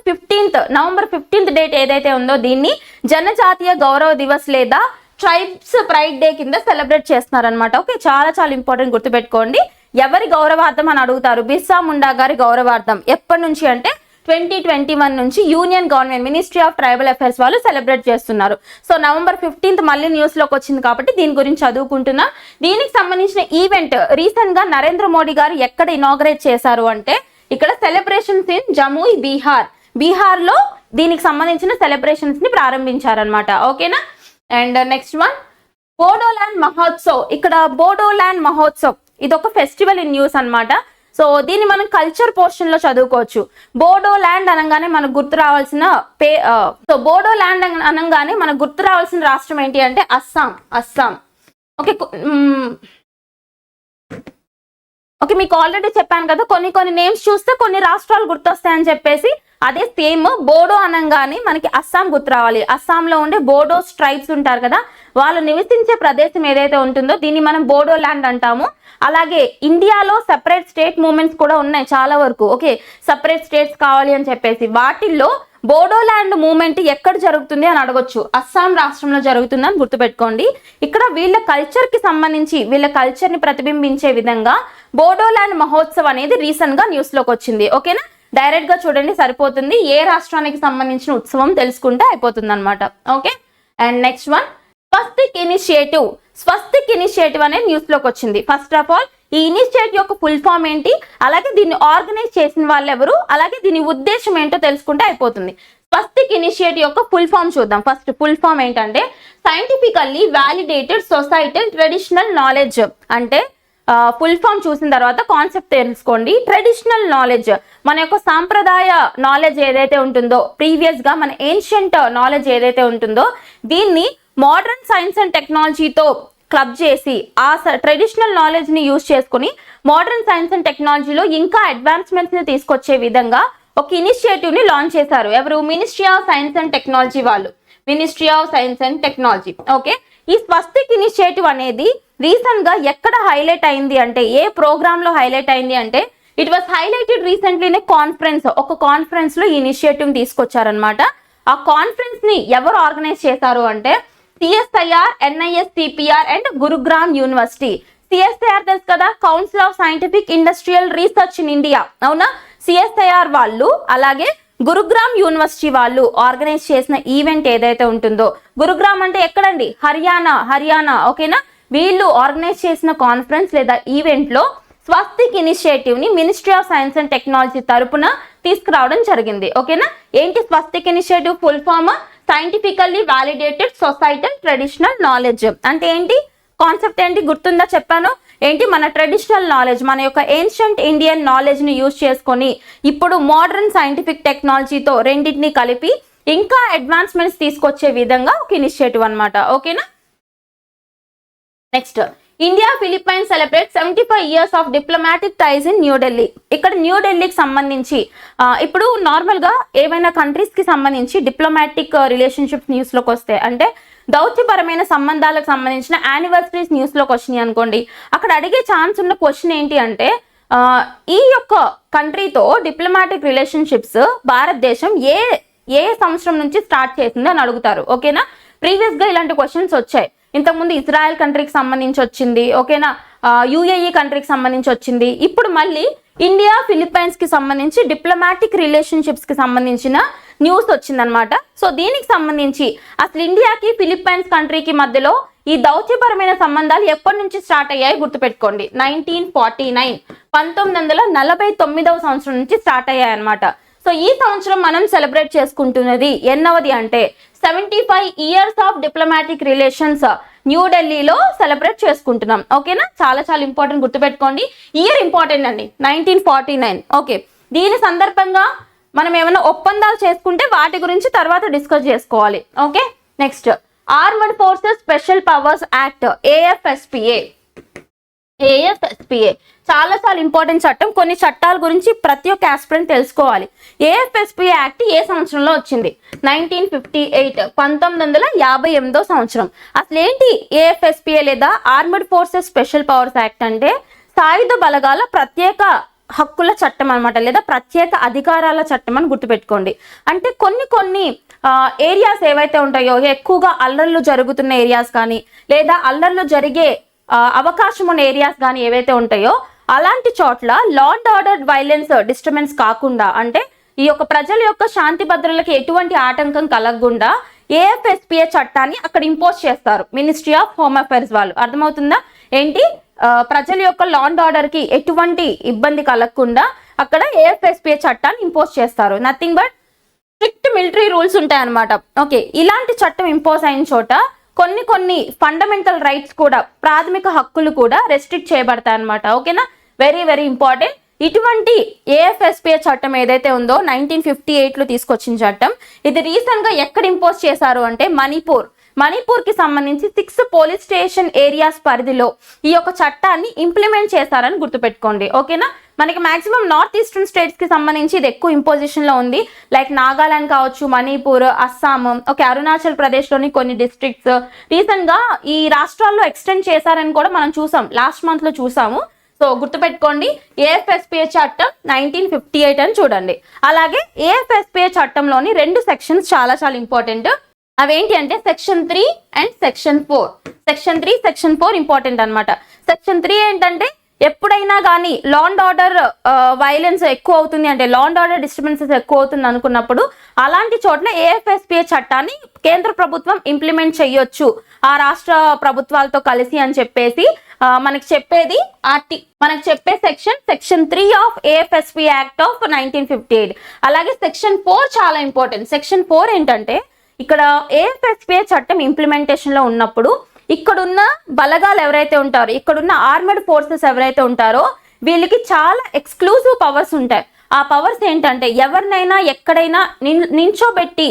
15th డేట్ ఏదైతే ఉందో దీన్ని జనజాతీయ గౌరవ దివస్ లేదా ట్రైబ్స్ ప్రైడ్ డే కింద సెలబ్రేట్ చేస్తున్నారనమాట. ఓకే, చాలా చాలా ఇంపార్టెంట్, గుర్తుపెట్టుకోండి. ఎవరి గౌరవార్థం అని అడుగుతారు? బిర్సా ముండా గారి గౌరవార్థం. ఎప్పటి నుంచి అంటే 2021 నుంచి union government ministry of tribal affairs వాళ్ళు సెలబ్రేట్ చేస్తున్నారు. సో November 15th మళ్ళీ న్యూస్ లోకి వచ్చింది కాబట్టి దీని గురించి చదువుకుంటున్నాం. దీనికి సంబంధించిన ఈవెంట్ రీసెంట్ గా నరేంద్ర మోడీ గారు ఎక్కడ ఇనాగ్రేట్ చేశారు అంటే ఇక్కడ సెలబ్రేషన్స్ ఇన్ జముయి బీహార్ లో దీనికి సంబంధించిన సెలబ్రేషన్స్ ని ప్రారంభించారనమాట. ఓకేనా? And next one Bodoland Mahotsav. ఇక్కడ బోడోల్యాండ్ మహోత్సవ్ ఇది ఒక ఫెస్టివల్ ఇన్ న్యూస్ అనమాట. సో దీన్ని మనం కల్చర్ పోర్షన్ లో చదువుకోవచ్చు. బోడోల్యాండ్ అనగానే మనకు గుర్తు రావాల్సిన బోడోల్యాండ్ అనగానే మనకు గుర్తు రావాల్సిన రాష్ట్రం ఏంటి అంటే అస్సాం. ఓకే, మీకు ఆల్రెడీ చెప్పాను కదా, కొన్ని నేమ్స్ చూస్తే కొన్ని రాష్ట్రాలు గుర్తొస్తాయని చెప్పేసి. అదే సేమ్ బోడో అనగానే మనకి అస్సాం గుర్తు రావాలి. అస్సాంలో ఉండే బోడో ట్రైబ్స్ ఉంటారు కదా, వాళ్ళు నివసించే ప్రదేశం ఏదైతే ఉంటుందో దీన్ని మనం బోడోల్యాండ్ అంటాము. అలాగే ఇండియాలో సెపరేట్ స్టేట్ మూవ్మెంట్స్ కూడా ఉన్నాయి చాలా వరకు. ఓకే, సెపరేట్ స్టేట్స్ కావాలి అని చెప్పేసి వాటిల్లో బోడోల్యాండ్ మూవ్మెంట్ ఎక్కడ జరుగుతుంది అని అడగొచ్చు. అస్సాం రాష్ట్రంలో జరుగుతుందని గుర్తుపెట్టుకోండి. ఇక్కడ వీళ్ళ కల్చర్ కి సంబంధించి వీళ్ళ కల్చర్ ని ప్రతిబింబించే విధంగా బోడోల్యాండ్ మహోత్సవ్ అనేది రీసెంట్ గా న్యూస్ లోకి వచ్చింది. ఓకేనా? డైరెక్ట్ గా చూడండి సరిపోతుంది. ఏ రాష్ట్రానికి సంబంధించిన ఉత్సవం తెలుసుకుంటే అయిపోతుంది అనమాట. Okay, and next one Swastik initiative అనే న్యూస్ లోకి వచ్చింది. ఫస్ట్ ఆఫ్ ఆల్ ఈ ఇనిషియేటివ్ యొక్క ఫుల్ ఫామ్ ఏంటి, అలాగే దీన్ని ఆర్గనైజ్ చేసిన వాళ్ళు ఎవరు, అలాగే దీని ఉద్దేశం ఏంటో తెలుసుకుంటే అయిపోతుంది. స్వస్తిక్ ఇనిషియేటివ్ యొక్క ఫుల్ ఫామ్ చూద్దాం. ఫస్ట్ ఫుల్ ఫామ్ ఏంటంటే scientifically validated societal traditional knowledge. అంటే ఫుల్ ఫామ్ చూసిన తర్వాత కాన్సెప్ట్ తెలుసుకోండి. ట్రెడిషనల్ నాలెడ్జ్ మన యొక్క సాంప్రదాయ నాలెడ్జ్ ఏదైతే ఉంటుందో, ప్రీవియస్ గా మన ఏన్షియంట్ నాలెడ్జ్ ఏదైతే ఉంటుందో దీన్ని మోడర్న్ సైన్స్ అండ్ టెక్నాలజీతో క్లబ్ చేసి ఆ ట్రెడిషనల్ నాలెడ్జ్ ని యూజ్ చేసుకుని మోడర్న్ సైన్స్ అండ్ టెక్నాలజీలో ఇంకా అడ్వాన్స్మెంట్స్ ని తీసుకొచ్చే విధంగా ఒక ఇనిషియేటివ్ ని లాంచ్ చేశారు. ఎవరు? Ministry of science and technology వాళ్ళు. Ministry of science and technology. Okay, ఈ స్వస్తిక్ ఇనిషియేటివ్ అనేది రీసెంట్ గా ఎక్కడ హైలైట్ అయింది అంటే, ఏ ప్రోగ్రామ్ లో హైలైట్ అయింది అంటే it was highlighted recently in conference. ఒక కాన్ఫరెన్స్ లో ఈ ఇనిషియేటివ్ తీసుకొచ్చారనమాట. ఆ కాన్ఫరెన్స్ ని ఎవరు ఆర్గనైజ్ చేశారు అంటే CSIR, NISTPR and Gurugram university. CSIR తెలుసు కదా, council of scientific industrial research in India. అవునా? CSIR వాళ్ళు అలాగే గురుగ్రామ్ యూనివర్సిటీ వాళ్ళు ఆర్గనైజ్ చేసిన ఈవెంట్ ఏదైతే ఉంటుందో, గురుగ్రామ్ అంటే ఎక్కడండి? హర్యానా. ఓకేనా? వీళ్ళు ఆర్గనైజ్ చేసిన కాన్ఫరెన్స్ లేదా ఈవెంట్ లో స్వస్తిక్ ఇనిషియేటివ్ ని ministry of science and technology తరపున తీసుకురావడం జరిగింది. ఓకేనా? ఏంటి Svastik initiative full form? Scientifically validated societal traditional knowledge. అంటే ఏంటి? కాన్సెప్ట్ ఏంటి గుర్తుందా? చెప్పాను ఏంటి? మన ట్రెడిషనల్ నాలెడ్జ్, మన యొక్క ఏన్షియంట్ ఇండియన్ నాలెడ్జ్ ని యూజ్ చేసుకొని ఇప్పుడు మోడర్న్ సైంటిఫిక్ టెక్నాలజీతో రెండింటిని కలిపి ఇంకా అడ్వాన్స్మెంట్స్ తీసుకొచ్చే విధంగా ఒక ఇనిషియేటివ్ అనమాట. ఓకేనా? Next India Philippines celebrate 75 years of diplomatic టైస్ in New Delhi. ఇక్కడ న్యూఢిల్లీకి సంబంధించి ఇప్పుడు నార్మల్ గా ఏవైనా కంట్రీస్ కి సంబంధించి డిప్లొమాటిక్ రిలేషన్షిప్స్ న్యూస్ లోకి వస్తాయి అంటే దౌత్యపరమైన సంబంధాలకు సంబంధించిన యానివర్సరీస్ న్యూస్ లోకి వచ్చినాయి అనుకోండి, అక్కడ అడిగే ఛాన్స్ ఉన్న క్వశ్చన్ ఏంటి అంటే ఈ యొక్క కంట్రీతో డిప్లొమాటిక్ రిలేషన్షిప్స్ భారతదేశం ఏ సంవత్సరం నుంచి స్టార్ట్ చేసింది అని అడుగుతారు. ఓకేనా? ప్రీవియస్ గా ఇలాంటి క్వశ్చన్స్ వచ్చాయి. ఇంతకుముందు ఇజ్రాయెల్ కంట్రీకి సంబంధించి వచ్చింది. ఓకేనా? UAE కంట్రీకి సంబంధించి వచ్చింది. ఇప్పుడు మళ్ళీ ఇండియా ఫిలిప్పైన్స్ కి సంబంధించి డిప్లొమాటిక్ రిలేషన్షిప్స్ కి సంబంధించిన న్యూస్ వచ్చిందనమాట. సో దీనికి సంబంధించి అసలు ఇండియాకి ఫిలిప్పైన్స్ కంట్రీకి మధ్యలో ఈ దౌత్యపరమైన సంబంధాలు ఎప్పటి నుంచి స్టార్ట్ అయ్యాయి గుర్తుపెట్టుకోండి. 1949 1949వ సంవత్సరం నుంచి స్టార్ట్ అయ్యాయి అనమాట. సో ఈ సంవత్సరం మనం సెలబ్రేట్ చేసుకుంటున్నది ఎన్నవది అంటే 75 years ఆఫ్ డిప్లొమాటిక్ రిలేషన్స్ న్యూఢిల్లీలో సెలబ్రేట్ చేసుకుంటున్నాం. ఓకేనా, చాలా చాలా ఇంపార్టెంట్, గుర్తుపెట్టుకోండి. ఇయర్ ఇంపార్టెంట్ అండి, 1949. ఓకే, దీని సందర్భంగా మనం ఏమైనా ఒప్పందాలు చేసుకుంటే వాటి గురించి తర్వాత డిస్కస్ చేసుకోవాలి. Okay, next armed forces special powers act AFSPA. చాలా చాలా ఇంపార్టెంట్ చట్టం. కొన్ని చట్టాల గురించి ప్రతి ఒక్క ఆస్పిరెంట్ తెలుసుకోవాలి. AFSPA యాక్ట్ ఏ సంవత్సరంలో వచ్చింది? 1958 1958వ సంవత్సరం. అసలు ఏంటి AFSPA లేదా armed forces special powers act అంటే సాయుధ బలగాల ప్రత్యేక హక్కుల చట్టం అనమాట, లేదా ప్రత్యేక అధికారాల చట్టం అని గుర్తుపెట్టుకోండి. అంటే కొన్ని ఏరియాస్ ఏవైతే ఉంటాయో, ఎక్కువగా అల్లర్లు జరుగుతున్న ఏరియాస్ కానీ లేదా అల్లర్లు జరిగే అవకాశం ఉన్న ఏరియాస్ కానీ ఏవైతే ఉంటాయో అలాంటి చోట్ల law and order violence disturbance కాకుండా, అంటే ఈ యొక్క ప్రజల యొక్క శాంతి భద్రతలకు ఎటువంటి ఆటంకం కలగకుండా AFSPA చట్టాన్ని అక్కడ ఇంపోజ్ చేస్తారు మినిస్ట్రీ ఆఫ్ హోమ్ అఫైర్స్ వాళ్ళు. అర్థమవుతుందా? ఏంటి, ప్రజల యొక్క లా అండ్ ఆర్డర్ కి ఎటువంటి ఇబ్బంది కలగకుండా అక్కడ AFSPA చట్టాన్ని ఇంపోజ్ చేస్తారు. Nothing but strict military rules ఉంటాయి అనమాట. ఓకే, ఇలాంటి చట్టం ఇంపోజ్ అయిన చోట కొన్ని ఫండమెంటల్ రైట్స్ కూడా, ప్రాథమిక హక్కులు కూడా రెస్ట్రిక్ట్ చేయబడతాయి అనమాట. ఓకేనా, వెరీ వెరీ ఇంపార్టెంట్. ఇటువంటి AFSPA చట్టం ఏదైతే ఉందో 1958లో తీసుకొచ్చిన చట్టం, ఇది రీసెంట్ గా ఎక్కడ ఇంపోజ్ చేశారు అంటే మణిపూర్ కి సంబంధించి 6 పోలీస్ స్టేషన్ ఏరియాస్ పరిధిలో ఈ యొక్క చట్టాన్ని ఇంప్లిమెంట్ చేశారని గుర్తుపెట్టుకోండి. ఓకేనా, మనకి మాక్సిమం నార్త్ ఈస్టర్న్ స్టేట్స్ కి సంబంధించి ఇది ఎక్కువ ఇంపోజిషన్ లో ఉంది. లైక్ నాగాలాండ్ కావచ్చు, మణిపూర్, అస్సాం, ఓకే, అరుణాచల్ ప్రదేశ్ లోని కొన్ని డిస్ట్రిక్ట్స్ రీసెంట్ గా ఈ రాష్ట్రాల్లో ఎక్స్టెండ్ చేశారని కూడా మనం చూసాం, లాస్ట్ మంత్ లో చూసాము. సో గుర్తుపెట్టుకోండి, AFSPA చట్టం 1958 అని చూడండి. అలాగే AFSPA చట్టంలోని 2 సెక్షన్స్ చాలా చాలా ఇంపార్టెంట్. అవేంటి అంటే section 3 and section 4. Section 3 section 4 important అనమాట. సెక్షన్ 3 ఏంటంటే ఎప్పుడైనా కానీ లా అండ్ ఆర్డర్ వైలెన్స్ ఎక్కువ అవుతుంది అంటే, లా అండ్ ఆర్డర్ డిస్టర్బెన్సెస్ ఎక్కువ అవుతుంది అనుకున్నప్పుడు అలాంటి చోట్ల AFSPA చట్టాన్ని కేంద్ర ప్రభుత్వం ఇంప్లిమెంట్ చేయొచ్చు ఆ రాష్ట్ర ప్రభుత్వాలతో కలిసి అని చెప్పేసి మనకి చెప్పే section 3 of AFSPA act of 1958. అలాగే సెక్షన్ 4 చాలా ఇంపార్టెంట్. సెక్షన్ 4 ఏంటంటే ఇక్కడ AFSPA చట్టం ఇంప్లిమెంటేషన్ లో ఉన్నప్పుడు ఇక్కడున్న బలగాలు ఎవరైతే ఉంటారో, ఇక్కడున్న ఆర్మడ్ ఫోర్సెస్ ఎవరైతే ఉంటారో వీళ్ళకి చాలా ఎక్స్క్లూజివ్ పవర్స్ ఉంటాయి. ఆ పవర్స్ ఏంటంటే ఎవరినైనా ఎక్కడైనా నించోబెట్టి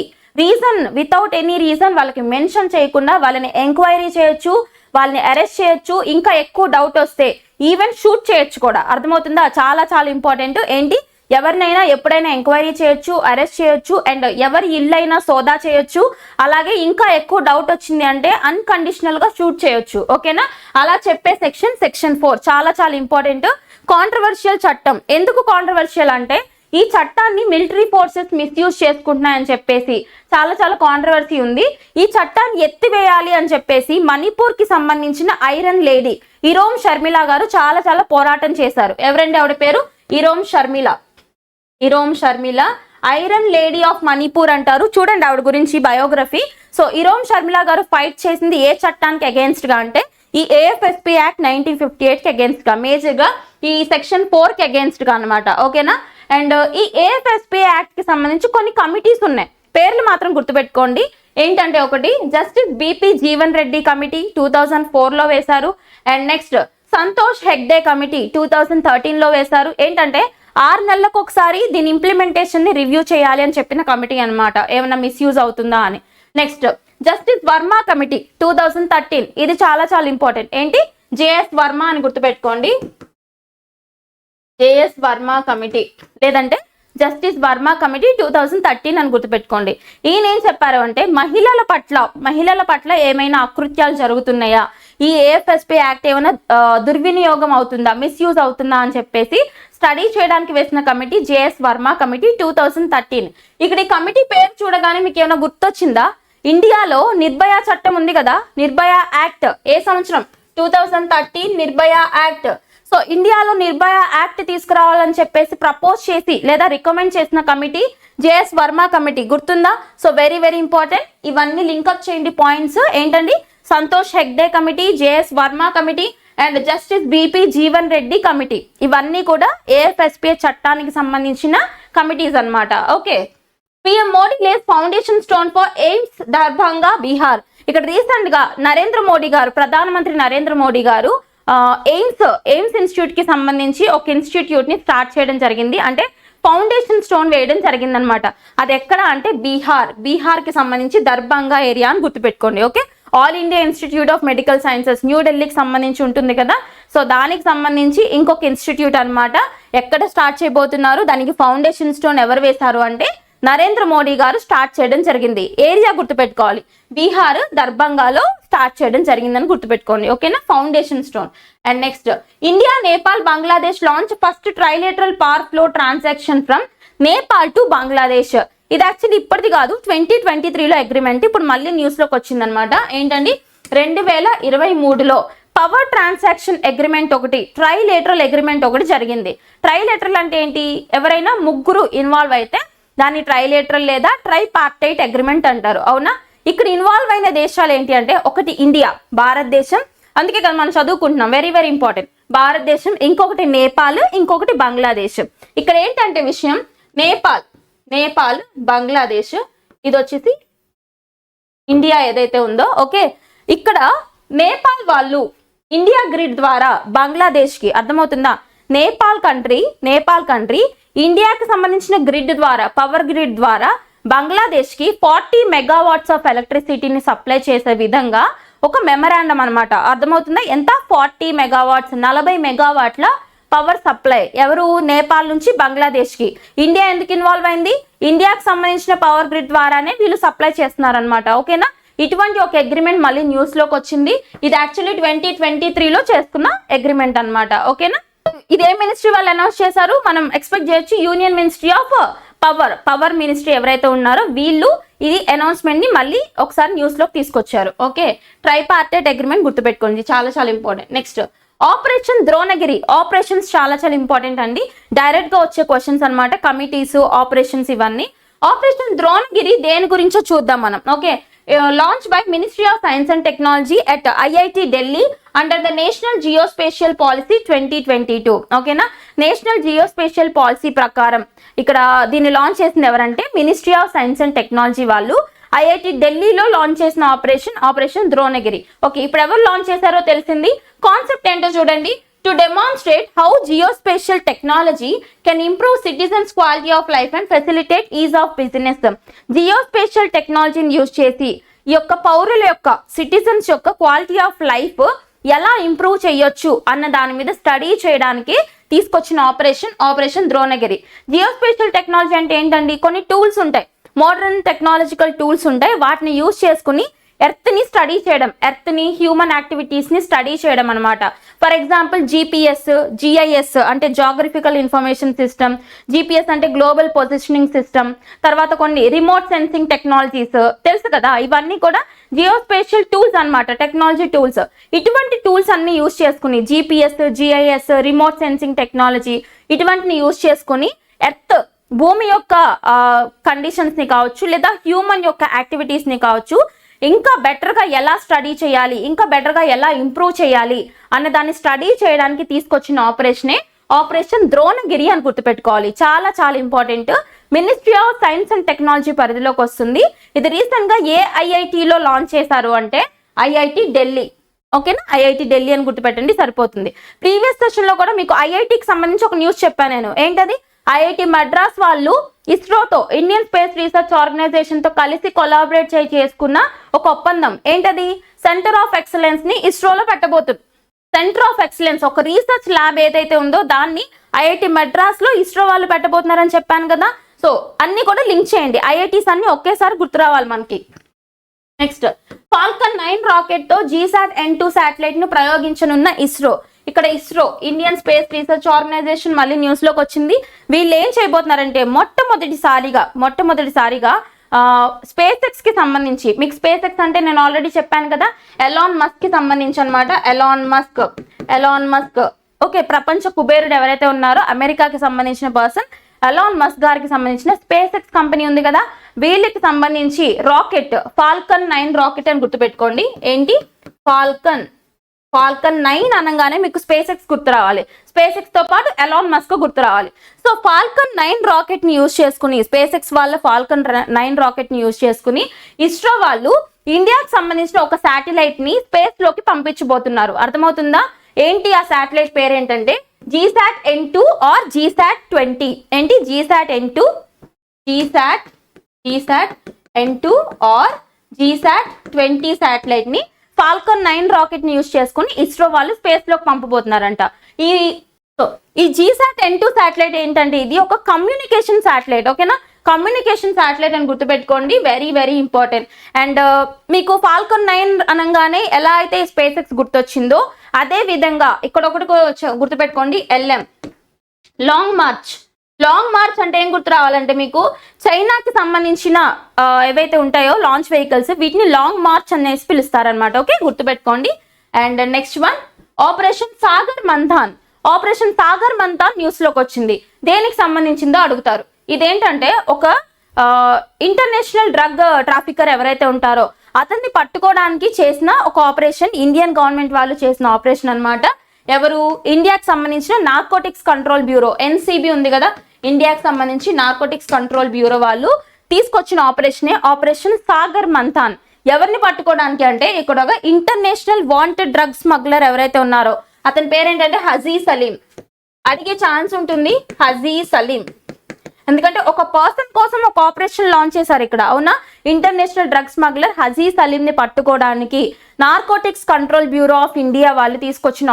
వితౌట్ ఎనీ రీజన్ వాళ్ళకి మెన్షన్ చేయకుండా వాళ్ళని ఎంక్వైరీ చేయొచ్చు, వాళ్ళని అరెస్ట్ చేయొచ్చు, ఇంకా ఎక్కువ డౌట్ వస్తే ఈవెన్ షూట్ చేయొచ్చు కూడా. అర్థమవుతుందా? చాలా చాలా ఇంపార్టెంట్. ఏంటి, ఎవరినైనా ఎప్పుడైనా ఎంక్వైరీ చేయొచ్చు, అరెస్ట్ చేయొచ్చు, అండ్ ఎవరి ఇల్లైనా సోదా చేయొచ్చు. అలాగే ఇంకా ఎక్కువ డౌట్ వచ్చింది అంటే అన్కండిషనల్ గా షూట్ చేయొచ్చు. ఓకేనా, అలా చెప్పే సెక్షన్ 4 చాలా చాలా ఇంపార్టెంట్. కాంట్రవర్షియల్ చట్టం. ఎందుకు కాంట్రవర్షియల్ అంటే ఈ చట్టాన్ని మిలిటరీ ఫోర్సెస్ మిస్యూజ్ చేసుకుంటున్నాయని చెప్పేసి చాలా చాలా కాంట్రవర్సీ ఉంది. ఈ చట్టాన్ని ఎత్తివేయాలి అని చెప్పేసి మణిపూర్ కి సంబంధించిన ఐరన్ లేడీ ఇరోమ్ షర్మిల గారు చాలా చాలా పోరాటం చేశారు. ఎవరండి ఆవిడ పేరు? Irom Sharmila, iron lady of Manipur అంటారు. చూడండి ఆవిడ గురించి బయోగ్రఫీ. సో ఇరోమ్ షర్మిల గారు ఫైట్ చేసింది ఏ చట్టానికి అగేన్స్ట్ గా అంటే ఈ AFSPA యాక్ట్ 1958 కి అగేన్స్ట్ గా, మేజర్ గా ఈ సెక్షన్ 4 కి అగేన్స్ట్ గా అనమాట. ఓకేనా, అండ్ ఈ AFSPA యాక్ట్ కి సంబంధించి కొన్ని కమిటీస్ ఉన్నాయి, పేర్లు మాత్రం గుర్తుపెట్టుకోండి. ఏంటంటే ఒకటి justice BP Jeevan Reddy committee 2004లో వేశారు. And next Santosh Hegde committee 2013లో వేశారు. ఏంటంటే 6 నెలలకు ఒకసారి దీని ఇంప్లిమెంటేషన్ ని రివ్యూ చేయాలి అని చెప్పిన కమిటీ అనమాట, ఏమైనా మిస్యూజ్ అవుతుందా అని. నెక్స్ట్ జస్టిస్ వర్మ కమిటీ 2013, ఇది చాలా చాలా ఇంపార్టెంట్. ఏంటి, JS వర్మ అని గుర్తుపెట్టుకోండి, JS వర్మ కమిటీ లేదంటే జస్టిస్ వర్మ కమిటీ 2013 అని గుర్తుపెట్టుకోండి. ఈయన ఏం చెప్పారు అంటే మహిళల పట్ల ఏమైనా అకృత్యాలు జరుగుతున్నాయా, ఈ AFSPA యాక్ట్ ఏమైనా దుర్వినియోగం అవుతుందా, మిస్యూజ్ అవుతుందా అని చెప్పేసి స్టడీ చేయడానికి వేసిన కమిటీ JS వర్మ కమిటీ 2013. ఇక్కడ ఈ కమిటీ పేరు చూడగానే మీకు ఏమైనా గుర్తొచ్చిందా? ఇండియాలో నిర్భయ చట్టం ఉంది కదా, నిర్భయ యాక్ట్ ఏ సంవత్సరం? 2013 నిర్భయ యాక్ట్. సో ఇండియాలో నిర్భయ యాక్ట్ తీసుకురావాలని చెప్పేసి ప్రపోజ్ చేసి లేదా రికమెండ్ చేసిన కమిటీ జేఎస్ వర్మ కమిటీ, గుర్తుందా? So very very important. ఇవన్నీ లింకప్ చేయండి పాయింట్స్. ఏంటండి? Santosh Hegde committee, JS Varma committee and justice BP Jeevan Reddy committee. ఇవన్నీ కూడా ఏఎఫ్ఎస్పిఏ చట్టానికి సంబంధించిన కమిటీస్ అన్నమాట. Okay. PM Modi Lay's foundation stone for AIIMS Darbhanga Bihar. ఇక్కడ రీసెంట్ గా నరేంద్ర మోడీ గారు, ప్రధానమంత్రి నరేంద్ర మోడీ గారు ఎయిమ్స్ ఇన్స్టిట్యూట్ కి సంబంధించి ఒక ఇన్స్టిట్యూట్ ని స్టార్ట్ చేయడం జరిగింది. అంటే ఫౌండేషన్ స్టోన్ వేయడం జరిగింది అనమాట. అది ఎక్కడ అంటే బీహార్ కి సంబంధించి దర్భంగా ఏరియా అని గుర్తుపెట్టుకోండి. Okay. All India institute of medical sciences న్యూఢిల్లీకి సంబంధించి ఉంటుంది కదా. సో దానికి సంబంధించి ఇంకొక ఇన్స్టిట్యూట్ అనమాట. ఎక్కడ స్టార్ట్ చేయబోతున్నారు, దానికి ఫౌండేషన్ స్టోన్ ఎవరు వేశారు అంటే నరేంద్ర మోడీ గారు స్టార్ట్ చేయడం జరిగింది. ఏరియా గుర్తుపెట్టుకోవాలి, బీహార్ దర్భంగాలో స్టార్ట్ చేయడం జరిగిందని గుర్తుపెట్టుకోండి. ఓకేనా? Foundation stone. And next, India Nepal Bangladesh launch first trilateral power flow transaction from Nepal to Bangladesh. ఇది యాక్చువల్లీ ఇప్పటిది కాదు, 2023లో అగ్రిమెంట్. ఇప్పుడు మళ్ళీ న్యూస్ లోకి వచ్చిందనమాట. ఏంటండి? 2023లో పవర్ ట్రాన్సాక్షన్ అగ్రిమెంట్ ఒకటి, ట్రైలేటరల్ అగ్రిమెంట్ ఒకటి జరిగింది. ట్రైలేటరల్ అంటే ఏంటి? ఎవరైనా ముగ్గురు ఇన్వాల్వ్ అయితే దాన్ని ట్రైలేటరల్ లేదా ట్రై పార్టైట్ అగ్రిమెంట్ అంటారు. అవునా? ఇక్కడ ఇన్వాల్వ్ అయిన దేశాలు ఏంటి అంటే, ఒకటి ఇండియా, భారతదేశం. అందుకే కదా మనం చదువుకుంటున్నాం, వెరీ వెరీ ఇంపార్టెంట్. భారతదేశం, ఇంకొకటి నేపాల్, ఇంకొకటి బంగ్లాదేశ్. ఇక్కడ ఏంటంటే విషయం, నేపాల్ బంగ్లాదేశ్, ఇది వచ్చేసి ఇండియా ఏదైతే ఉందో. ఓకే. ఇక్కడ నేపాల్ వాళ్ళు ఇండియా గ్రిడ్ ద్వారా బంగ్లాదేశ్ కి, అర్థమవుతుందా? నేపాల్ కంట్రీ ఇండియాకి సంబంధించిన గ్రిడ్ ద్వారా, పవర్ గ్రిడ్ ద్వారా బంగ్లాదేశ్ కి 40 మెగావాట్స్ ఆఫ్ ఎలక్ట్రిసిటీని సప్లై చేసే విధంగా ఒక మెమరాండం అనమాట. అర్థమవుతుందా? ఎంత? 40 మెగావాట్స్, 40 మెగావాట్ల పవర్ సప్లై ఎవరు? నేపాల్ నుంచి బంగ్లాదేశ్ కి. ఇండియా ఎందుకు ఇన్వాల్వ్ అయింది? ఇండియాకి సంబంధించిన పవర్ గ్రిడ్ ద్వారానే వీళ్ళు సప్లై చేస్తున్నారనమాట. ఓకేనా? ఇటువంటి ఒక అగ్రిమెంట్ మళ్ళీ న్యూస్ లోకి వచ్చింది. ఇది యాక్చువల్లీ 2023లో చేసుకున్న అగ్రిమెంట్ అనమాట. ఓకేనా? ఇదే మినిస్ట్రీ వాళ్ళు అనౌన్స్ చేశారు, మనం ఎక్స్పెక్ట్ చేయొచ్చు. Union ministry of power ministry ఎవరైతే ఉన్నారో వీళ్ళు ఇది అనౌన్స్మెంట్ ని మళ్ళీ ఒకసారి న్యూస్ లోకి తీసుకొచ్చారు. ఓకే. ట్రైపార్టైట్ అగ్రిమెంట్ గుర్తుపెట్టుకోండి, చాలా చాలా important. Next, operation Dronagiri. Operations చాలా చాలా ఇంపార్టెంట్ అండి, డైరెక్ట్ గా వచ్చే క్వశ్చన్స్ అనమాట. కమిటీస్, ఆపరేషన్స్, ఇవన్నీ. ఆపరేషన్ ద్రోణగిరి దేని గురించో చూద్దాం మనం. Okay. launched by Ministry of Science and Technology at IIT Delhi under the National Geospatial Policy 2022. ఓకేనా? నేషనల్ జియోస్పేషియల్ పాలసీ ప్రకారం ఇక్కడ దీన్ని లాంచ్ చేసింది ఎవరంటే ministry of science and technology వాళ్ళు ఐఐటి ఢిల్లీలో లాంచ్ చేసిన ఆపరేషన్ ద్రోణగిరి. ఓకే. ఇప్పుడు ఎవరు లాంచ్ చేశారో తెలిసింది. కాన్సెప్ట్ ఏంటో చూడండి. To demonstrate how geospatial technology can improve citizens' quality of life and facilitate ease of business. Geospatial technology ని యూజ్ చేసి ఈ యొక్క పౌరుల యొక్క, సిటిజన్స్ యొక్క క్వాలిటీ ఆఫ్ లైఫ్ ఎలా ఇంప్రూవ్ చేయొచ్చు అన్న దాని మీద స్టడీ చేయడానికి తీసుకొచ్చిన ఆపరేషన్ ద్రోణగిరి. జియోస్పేషియల్ టెక్నాలజీ అంటే ఏంటండి? కొన్ని టూల్స్ ఉంటాయి, మోడర్న్ టెక్నాలజికల్ టూల్స్ ఉంటాయి. వాటిని యూజ్ చేసుకుని ఎర్త్ ని స్టడీ చేయడం, ఎర్త్ ని, హ్యూమన్ యాక్టివిటీస్ ని స్టడీ చేయడం అనమాట. ఫర్ ఎగ్జాంపుల్ GPS, GIS అంటే జాగ్రఫికల్ ఇన్ఫర్మేషన్ సిస్టమ్, GPS అంటే గ్లోబల్ పొజిషనింగ్ సిస్టమ్, తర్వాత కొన్ని రిమోట్ సెన్సింగ్ టెక్నాలజీస్ తెలుసు కదా. ఇవన్నీ కూడా జియోస్పేషియల్ టూల్స్ అనమాట, టెక్నాలజీ టూల్స్. ఇటువంటి టూల్స్ అన్ని యూజ్ చేసుకుని GPS, GIS, remote sensing technology ఇటువంటిని యూజ్ చేసుకుని ఎర్త్, భూమి యొక్క కండిషన్స్ ని కావచ్చు లేదా హ్యూమన్ యొక్క యాక్టివిటీస్ ని కావచ్చు ఇంకా బెటర్గా ఎలా స్టడీ చేయాలి, ఇంకా బెటర్గా ఎలా ఇంప్రూవ్ చేయాలి అన్న దాన్ని స్టడీ చేయడానికి తీసుకొచ్చిన ఆపరేషన్ ద్రోణగిరి అని గుర్తుపెట్టుకోవాలి. చాలా చాలా important. Ministry of science and technology పరిధిలోకి వస్తుంది. ఇది రీసెంట్ గా ఏ ఐఐటిలో లాంచ్ చేశారు అంటే ఐఐటి ఢిల్లీ. ఓకేనా? ఐఐటి ఢిల్లీ అని గుర్తుపెట్టండి, సరిపోతుంది. ప్రీవియస్ సెషన్ లో కూడా మీకు ఐఐటికి సంబంధించి ఒక న్యూస్ చెప్పాను నేను. ఏంటది? ఐఐటి మద్రాస్ వాళ్ళు ఇస్రోతో, ఇండియన్ స్పేస్ రీసెర్చ్ ఆర్గనైజేషన్ తో కలిసి కొలాబరేట్ చేసుకున్న ఒక ఒప్పందం. ఏంటది? సెంటర్ ఆఫ్ ఎక్సలెన్స్ ని ఇస్రోలో పెట్టబోతుంది. సెంటర్ ఆఫ్ ఎక్సలెన్స్ ఒక రీసెర్చ్ ల్యాబ్ ఏదైతే ఉందో దాన్ని ఐఐటి మద్రాస్ లో ఇస్రో వాళ్ళు పెట్టబోతున్నారని చెప్పాను కదా. సో అన్ని కూడా లింక్ చేయండి, ఐఐటీస్ అన్ని ఒకేసారి గుర్తు రావాలి మనకి. నెక్స్ట్, ఫాల్కన్ 9 రాకెట్ తో జీసాట్ N2 శాటిలైట్ ను ప్రయోగించనున్న ఇస్రో. ఇక్కడ ISRO, Indian space research organisation మళ్ళీ న్యూస్ లోకి వచ్చింది. వీళ్ళు ఏం చేయబోతున్నారంటే మొట్టమొదటిసారిగా స్పేస్ ఎక్స్ కి సంబంధించి, మీకు స్పేస్ ఎక్స్ అంటే నేను ఆల్రెడీ చెప్పాను కదా, ఎలాన్ మస్క్ కి సంబంధించి అనమాట. ఎలాన్ మస్క్ ఓకే, ప్రపంచ కుబేరుడు ఎవరైతే ఉన్నారో అమెరికాకి సంబంధించిన పర్సన్ ఎలాన్ మస్క్ గారికి సంబంధించిన స్పేస్ ఎక్స్ కంపెనీ ఉంది కదా, వీళ్ళకి సంబంధించి రాకెట్ ఫాల్కన్ 9 రాకెట్ అని గుర్తుపెట్టుకోండి. ఏంటి ఫాల్కన్ 9 అనగానే మీకు స్పేస్ ఎక్స్ గుర్తు రావాలి, స్పేస్ ఎక్స్ తో పాటు ఎలాన్ మస్క్ గుర్తు రావాలి. సో ఫాల్కన్ 9 రాకెట్ ని యూజ్ చేసుకుని, స్పేస్ ఎక్స్ వాళ్ళ ఫాల్కన్ 9 రాకెట్ ని యూజ్ చేసుకుని ఇస్రో వాళ్ళు ఇండియాకి సంబంధించిన ఒక శాటిలైట్ ని స్పేస్ లోకి పంపించబోతున్నారు. అర్థమవుతుందా? ఏంటి ఆ శాటిలైట్ పేరు ఏంటంటే GSAT N2 ఆర్ GSAT 20. ఏంటి GSAT N2 or GSAT 20 satellite ని ఫాల్కన్ 9 రాకెట్ ని యూజ్ చేసుకుని ఇస్రో వాళ్ళు స్పేస్ లోకి పంపబోతున్నారంట. ఈ GSAT N2 శాటిలైట్ ఏంటంటే ఇది ఒక కమ్యూనికేషన్ శాటిలైట్. ఓకేనా, కమ్యూనికేషన్ శాటిలైట్ అని గుర్తుపెట్టుకోండి, వెరీ వెరీ ఇంపార్టెంట్. అండ్ మీకు ఫాల్కన్ 9 అనగానే ఎలా అయితే స్పేస్ ఎక్స్ గుర్తొచ్చిందో అదే విధంగా ఇక్కడ ఒకటి గుర్తుపెట్టుకోండి, LM లాంగ్ మార్చ్ అంటే ఏం గుర్తు రావాలంటే మీకు చైనాకి సంబంధించిన ఏవైతే ఉంటాయో లాంచ్ వెహికల్స్, వీటిని లాంగ్ మార్చ్ అనేసి పిలుస్తారనమాట. ఓకే, గుర్తుపెట్టుకోండి. And next one operation Sagar Manthan news లోకి వచ్చింది. దేనికి సంబంధించిందో అడుగుతారు. ఇదేంటంటే ఒక ఇంటర్నేషనల్ డ్రగ్ ట్రాఫికర్ ఎవరైతే ఉంటారో అతన్ని పట్టుకోవడానికి చేసిన ఒక ఆపరేషన్, ఇండియన్ గవర్నమెంట్ వాళ్ళు చేసిన ఆపరేషన్ అన్నమాట. ఎవరు? ఇండియాకి సంబంధించిన నార్కోటిక్స్ కంట్రోల్ బ్యూరో NCB ఉంది కదా, ఇండియాకి సంబంధించి నార్కోటిక్స్ కంట్రోల్ బ్యూరో వాళ్ళు తీసుకొచ్చిన ఆపరేషన్ సాగర్ మంథాన్. ఎవరిని పట్టుకోవడానికి అంటే ఇక్కడ ఒక ఇంటర్నేషనల్ వాంటెడ్ డ్రగ్ స్మగ్లర్ ఎవరైతే ఉన్నారో అతని పేరేంటంటే హజీ సలీం. అడిగే ఛాన్స్ ఉంటుంది, హజీ సలీం. ఎందుకంటే ఒక పర్సన్ కోసం ఒక ఆపరేషన్ లాంచ్ చేశారు ఇక్కడ, అవునా? International drug smuggler Haji Salim ని పట్టుకోవడానికి narcotics control bureau of India వాళ్ళు తీసుకొచ్చిన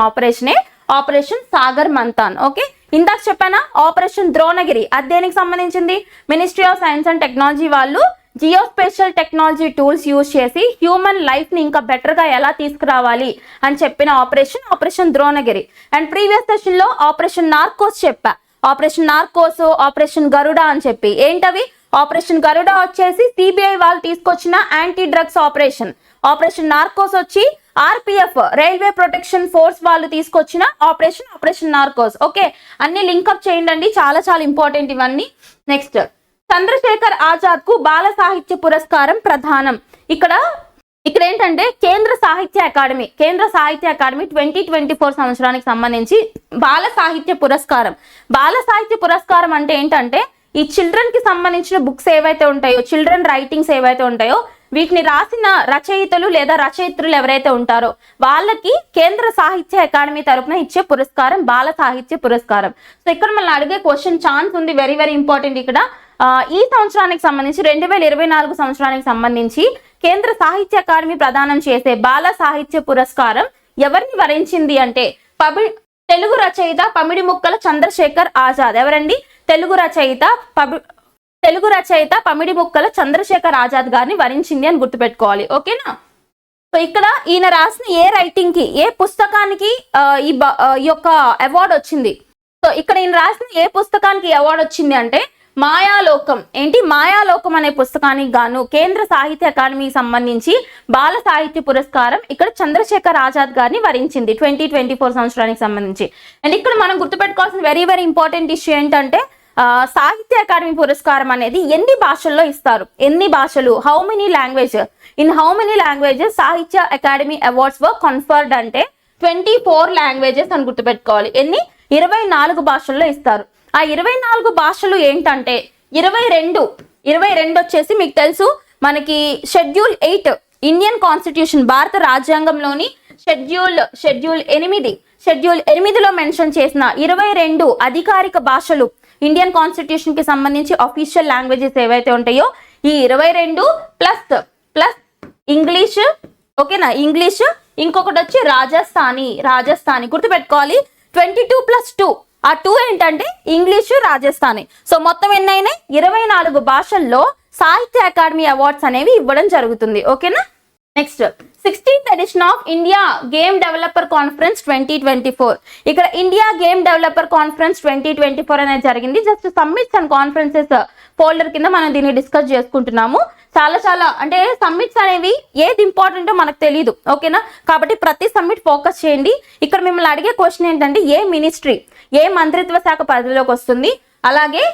ఆపరేషన్ సాగర్ మంథాన్. ఓకే, ఇందాక చెప్పానా ఆపరేషన్ ద్రోణగిరి, అది దేనికి సంబంధించింది? Ministry of science and technology వాళ్ళు జియోస్పేషియల్ టెక్నాలజీ టూల్స్ యూజ్ చేసి హ్యూమన్ లైఫ్ ని ఇంకా బెటర్ గా ఎలా తీసుకురావాలి అని చెప్పిన operation Dronagiri. And previous session లో ఆపరేషన్ నార్కోస్ చెప్పా, ఆపరేషన్ నార్కోస్, ఆపరేషన్ గరుడ అని చెప్పి. ఏంటవి? ఆపరేషన్ గరుడ వచ్చేసి CBI వాళ్ళు తీసుకొచ్చిన యాంటీ డ్రగ్స్ ఆపరేషన్ నార్కోస్ వచ్చి RPF రైల్వే ప్రొటెక్షన్ ఫోర్స్ వాళ్ళు తీసుకొచ్చిన ఆపరేషన్ నార్కోస్. ఓకే, అన్ని లింకప్ చేయండి, చాలా చాలా ఇంపార్టెంట్ ఇవన్నీ. నెక్స్ట్ చంద్రశేఖర్ ఆజాద్ కు బాల సాహిత్య పురస్కారం ప్రధానం. ఇక్కడ ఏంటంటే కేంద్ర సాహిత్య అకాడమీ 2024 సంవత్సరానికి సంబంధించి బాల సాహిత్య పురస్కారం అంటే ఏంటంటే ఈ చిల్డ్రన్ కి సంబంధించిన బుక్స్ ఏవైతే ఉంటాయో, చిల్డ్రన్ రైటింగ్స్ ఏవైతే ఉంటాయో వీటిని రాసిన రచయితలు లేదా రచయిత్రులు ఎవరైతే ఉంటారో వాళ్ళకి కేంద్ర సాహిత్య అకాడమీ తరపున ఇచ్చే పురస్కారం బాల సాహిత్య పురస్కారం. సో ఇక్కడ మళ్ళీ అడిగే క్వశ్చన్ ఛాన్స్ ఉంది, వెరీ వెరీ ఇంపార్టెంట్. ఇక్కడ ఈ సంవత్సరానికి సంబంధించి 2024 సంవత్సరానికి సంబంధించి కేంద్ర సాహిత్య అకాడమీ ప్రదానం చేసే బాల సాహిత్య పురస్కారం ఎవరిని వరించింది అంటే తెలుగు రచయిత పమిడిముక్కల చంద్రశేఖర్ ఆజాద్. ఎవరండి? తెలుగు రచయిత పమిడిముక్కల చంద్రశేఖర్ ఆజాద్ గారిని వరించింది అని గుర్తుపెట్టుకోవాలి. ఓకేనా? సో ఇక్కడ ఈయన రాసిన ఏ రైటింగ్ కి, ఏ పుస్తకానికి ఈ యొక్క అవార్డు వచ్చింది? సో ఇక్కడ ఈయన రాసిన ఏ పుస్తకానికి అవార్డు వచ్చింది అంటే మాయాలోకం. ఏంటి? మాయాలోకం అనే పుస్తకానికి గాను కేంద్ర సాహిత్య అకాడమీకి సంబంధించి బాల సాహిత్య పురస్కారం ఇక్కడ చంద్రశేఖర్ ఆజాద్ గారిని వరించింది 2024 సంవత్సరానికి సంబంధించి. అండ్ ఇక్కడ మనం గుర్తుపెట్టుకోవాల్సిన వెరీ వెరీ ఇంపార్టెంట్ ఇష్యూ ఏంటంటే సాహిత్య అకాడమీ పురస్కారం అనేది ఎన్ని భాషల్లో ఇస్తారు? ఎన్ని భాషలు? హౌ మెనీ లాంగ్వేజెస్ సాహిత్య అకాడమీ అవార్డ్స్ వర్ కన్ఫర్డ్ అంటే 24 లాంగ్వేజెస్ అని గుర్తుపెట్టుకోవాలి. ఎన్ని? 24 భాషల్లో ఇస్తారు. ఆ 24 భాషలు ఏంటంటే 22 వచ్చేసి మీకు తెలుసు మనకి షెడ్యూల్ 8 ఇండియన్ కాన్స్టిట్యూషన్ భారత రాజ్యాంగంలోని షెడ్యూల్ 8లో మెన్షన్ చేసిన 22 అధికారిక భాషలు ఇండియన్ కాన్స్టిట్యూషన్ కి సంబంధించి అఫీషియల్ లాంగ్వేజెస్ ఏవైతే ఉంటాయో ఈ 22 ప్లస్ ఇంగ్లీష్. ఓకేనా? ఇంగ్లీష్, ఇంకొకటి వచ్చి రాజస్థానీ గుర్తుపెట్టుకోవాలి. 22 + 2, ఆ 2 ఏంటంటే ఇంగ్లీషు, రాజస్థానీ. సో మొత్తం ఎన్నైనా 24 భాషల్లో సాహిత్య అకాడమీ అవార్డ్స్ అనేవి ఇవ్వడం జరుగుతుంది. ఓకేనా? Next 16th edition of India game developer conference 2024. ఇక్కడ ఇండియా గేమ్ డెవలపర్ కాన్ఫరెన్స్ 2024 అనేది జరిగింది. Just summits and conferences folder కింద మనం దీన్ని డిస్కస్ చేసుకుంటున్నాము. చాలా అంటే సమ్మిట్స్ అనేవి ఏది ఇంపార్టెంటో మనకు తెలియదు, ఓకేనా. కాబట్టి ప్రతి సమ్మిట్ ఫోకస్ చేయండి. ఇక్కడ మిమ్మల్ని అడిగే క్వశ్చన్ ఏంటంటే ఏ మినిస్ట్రీ, ఏ మంత్రిత్వ శాఖ పరిధిలోకి వస్తుంది, అలాగే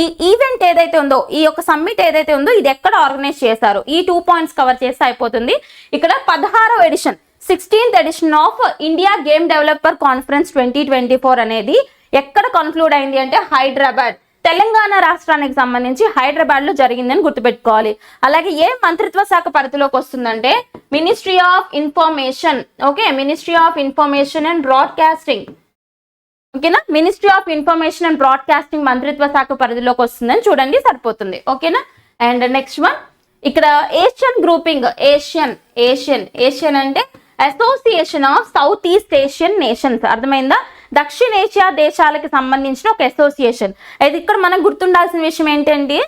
ఈ ఈవెంట్ ఏదైతే ఉందో, ఈ యొక్క సమ్మిట్ ఏదైతే ఉందో ఇది ఎక్కడ ఆర్గనైజ్ చేశారు, ఈ 2 పాయింట్స్ కవర్ చేస్తే అయిపోతుంది. ఇక్కడ 16వ edition 16th edition of India game developer conference 2024 అనేది ఎక్కడ కన్క్లూడ్ అయింది అంటే హైదరాబాద్, తెలంగాణ రాష్ట్రానికి సంబంధించి హైదరాబాద్ లో జరిగిందని గుర్తుపెట్టుకోవాలి. అలాగే ఏ మంత్రిత్వ శాఖ పరిధిలోకి వస్తుందంటే ministry of information, okay, ministry of information and broadcasting, ఓకేనా. Ministry of information and broadcasting మంత్రిత్వ శాఖ పరిధిలోకి వస్తుందని చూడండి, సరిపోతుంది, ఓకేనా. అండ్ నెక్స్ట్ వన్, ఇక్కడ ఏషియన్ గ్రూపింగ్, ఏషియన్ అంటే association of south east Asian nations, అర్థమైందా. దక్షిణ ఏషియా దేశాలకు సంబంధించిన ఒక అసోసియేషన్. అయితే ఇక్కడ మనం గుర్తుండాల్సిన విషయం ఏంటంటే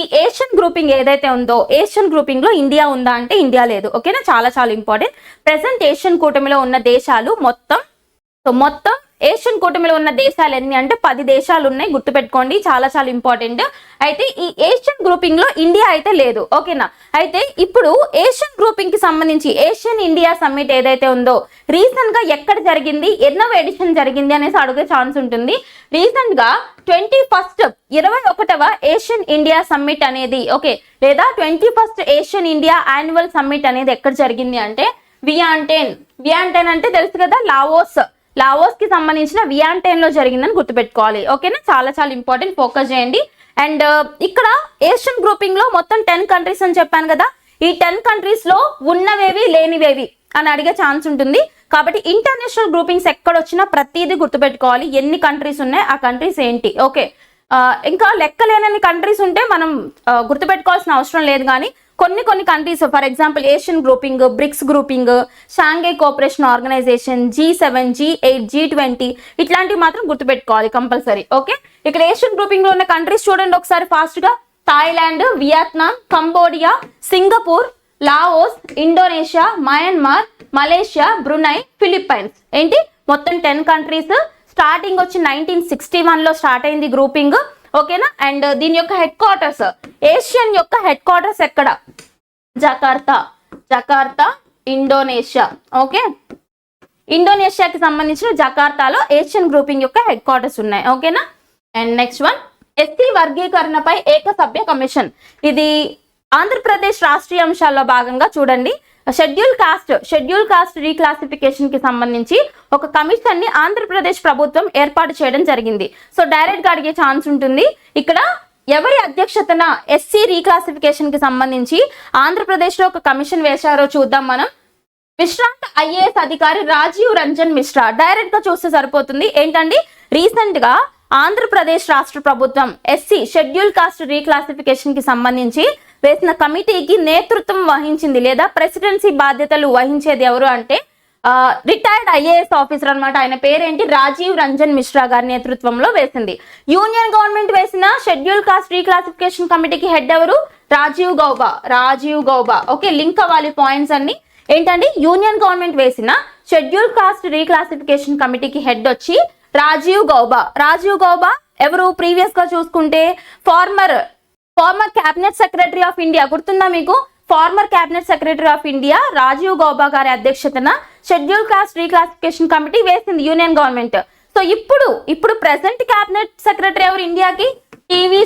ఈ ఏషియన్ గ్రూపింగ్ ఏదైతే ఉందో, ఏషియన్ గ్రూపింగ్ లో ఇండియా ఉందా అంటే ఇండియా లేదు, ఓకేనా. చాలా ఇంపార్టెంట్. ప్రెసెంట్ ఏషియన్ కూటమిలో ఉన్న దేశాలు మొత్తం ఏషియన్ కూటమిలో ఉన్న దేశాలు ఎన్ని అంటే 10 దేశాలు ఉన్నాయి, గుర్తుపెట్టుకోండి, చాలా ఇంపార్టెంట్. అయితే ఈ ఏషియన్ గ్రూపింగ్ లో ఇండియా అయితే లేదు, ఓకేనా. అయితే ఇప్పుడు ఏషియన్ గ్రూపింగ్ కి సంబంధించి ఏషియన్ ఇండియా సమ్మిట్ ఏదైతే ఉందో రీసెంట్ గా ఎక్కడ జరిగింది, ఎన్నో ఎడిషన్ జరిగింది అనేసి అడిగే ఛాన్స్ ఉంటుంది. రీసెంట్ గా 21వ ఏషియన్ ఇండియా సమ్మిట్ అనేది, ఓకే, లేదా 21st Asian India annual summit అనేది ఎక్కడ జరిగింది అంటే వియాంటెన్ అంటే తెలుసు కదా, లావోస్ కి సంబంధించిన వియాంటెన్ లో జరిగిందని గుర్తుపెట్టుకోవాలి, ఓకేనా. చాలా ఇంపార్టెంట్, ఫోకస్ చేయండి. అండ్ ఇక్కడ ఏషియన్ గ్రూపింగ్ లో మొత్తం 10 కంట్రీస్ అని చెప్పాను కదా, ఈ 10 కంట్రీస్ లో ఉన్నవేవి లేనివేవి అని అడిగే ఛాన్స్ ఉంటుంది. కాబట్టి ఇంటర్నేషనల్ గ్రూపింగ్స్ ఎక్కడ వచ్చినా ప్రతిదీ గుర్తుపెట్టుకోవాలి, ఎన్ని కంట్రీస్ ఉన్నాయి, ఆ కంట్రీస్ ఏంటి, ఓకే. ఇంకా లెక్కలేనన్ని కంట్రీస్ ఉంటే మనం గుర్తుపెట్టుకోవాల్సిన అవసరం లేదు, కానీ కొన్ని countries, for example Asian grouping, BRICS grouping, Shanghai cooperation organisation, G7, G8, G20 ఇట్లాంటివి మాత్రం గుర్తుపెట్టుకోవాలి కంపల్సరీ, ఓకే. ఇక్కడ ఏషియన్ గ్రూపింగ్ లో ఉన్న కంట్రీస్ చూడండి ఒకసారి ఫాస్ట్ గా. Thailand, Vietnam, Cambodia, Singapore, Laos, Indonesia, Myanmar, Malaysia, Brunei, Philippines. ఏంటి మొత్తం 10 కంట్రీస్. స్టార్టింగ్ వచ్చి 1961 లో స్టార్ట్ అయింది గ్రూపింగ్, ఓకేనా. అండ్ దీని యొక్క హెడ్ క్వార్టర్స్, ఏషియన్ యొక్క హెడ్ క్వార్టర్స్ ఎక్కడ, జకార్తా, ఇండోనేషియా, ఓకే. ఇండోనేషియాకి సంబంధించిన జకార్తాలో ఏషియన్ గ్రూపింగ్ యొక్క హెడ్ క్వార్టర్స్ ఉన్నాయి, ఓకేనా. అండ్ నెక్స్ట్ వన్, ఎస్సీ వర్గీకరణపై ఏకసభ్య కమిషన్. ఇది ఆంధ్రప్రదేశ్ రాష్ట్రీయ అంశాల్లో భాగంగా చూడండి, షెడ్యూల్ కాస్ట్ రీక్లాసిఫికేషన్ కి సంబంధించి ఒక కమిషన్ ని ఆంధ్రప్రదేశ్ ప్రభుత్వం ఏర్పాటు చేయడం జరిగింది. సో డైరెక్ట్ గా అడిగే ఛాన్స్ ఉంటుంది. ఇక్కడ ఎవరి అధ్యక్షతన ఎస్సీ రీక్లాసిఫికేషన్ కి సంబంధించి ఆంధ్రప్రదేశ్ లో ఒక కమిషన్ వేశారో చూద్దాం మనం. విశ్రాంత ఐఏఎస్ అధికారి రాజీవ్ రంజన్ మిశ్రా. డైరెక్ట్ గా చూస్తే సరిపోతుంది. ఏంటండి, రీసెంట్ గా ఆంధ్రప్రదేశ్ రాష్ట్ర ప్రభుత్వం ఎస్సీ షెడ్యూల్ కాస్ట్ రీక్లాసిఫికేషన్ కి సంబంధించి వేసిన కమిటీకి నేతృత్వం వహించింది, లేదా ప్రెసిడెన్సీ బాధ్యతలు వహించేది ఎవరు అంటే రిటైర్డ్ ఐఏఎస్ ఆఫీసర్ అనమాట. ఆయన పేరేంటి, రాజీవ్ రంజన్ మిశ్రా గారి నేతృత్వంలో వేసింది. యూనియన్ గవర్నమెంట్ వేసిన షెడ్యూల్ కాస్ట్ రీక్లాసిఫికేషన్ కమిటీకి హెడ్ ఎవరు, రాజీవ్ గౌబా. ఓకే, లింక్ అవ్వాలి పాయింట్స్ అన్ని. ఏంటండి, యూనియన్ గవర్నమెంట్ వేసిన షెడ్యూల్ కాస్ట్ రీక్లాసిఫికేషన్ కమిటీకి హెడ్ వచ్చి రాజీవ్ గౌబా ఎవరు, ప్రీవియస్ గా చూసుకుంటే former cabinet secretary of India, గుర్తుందా మీకు, former cabinet secretary of India Rajiv Gauba గారి అధ్యక్షతన షెడ్యూల్ కాస్ట్ రీక్లాసిఫికేషన్ కమిటీ వేసింది యూనియన్ గవర్నమెంట్. సో ఇప్పుడు ప్రెసెంట్ క్యాబినెట్ సెక్రటరీ ఎవరు ఇండియాకి, టీవీ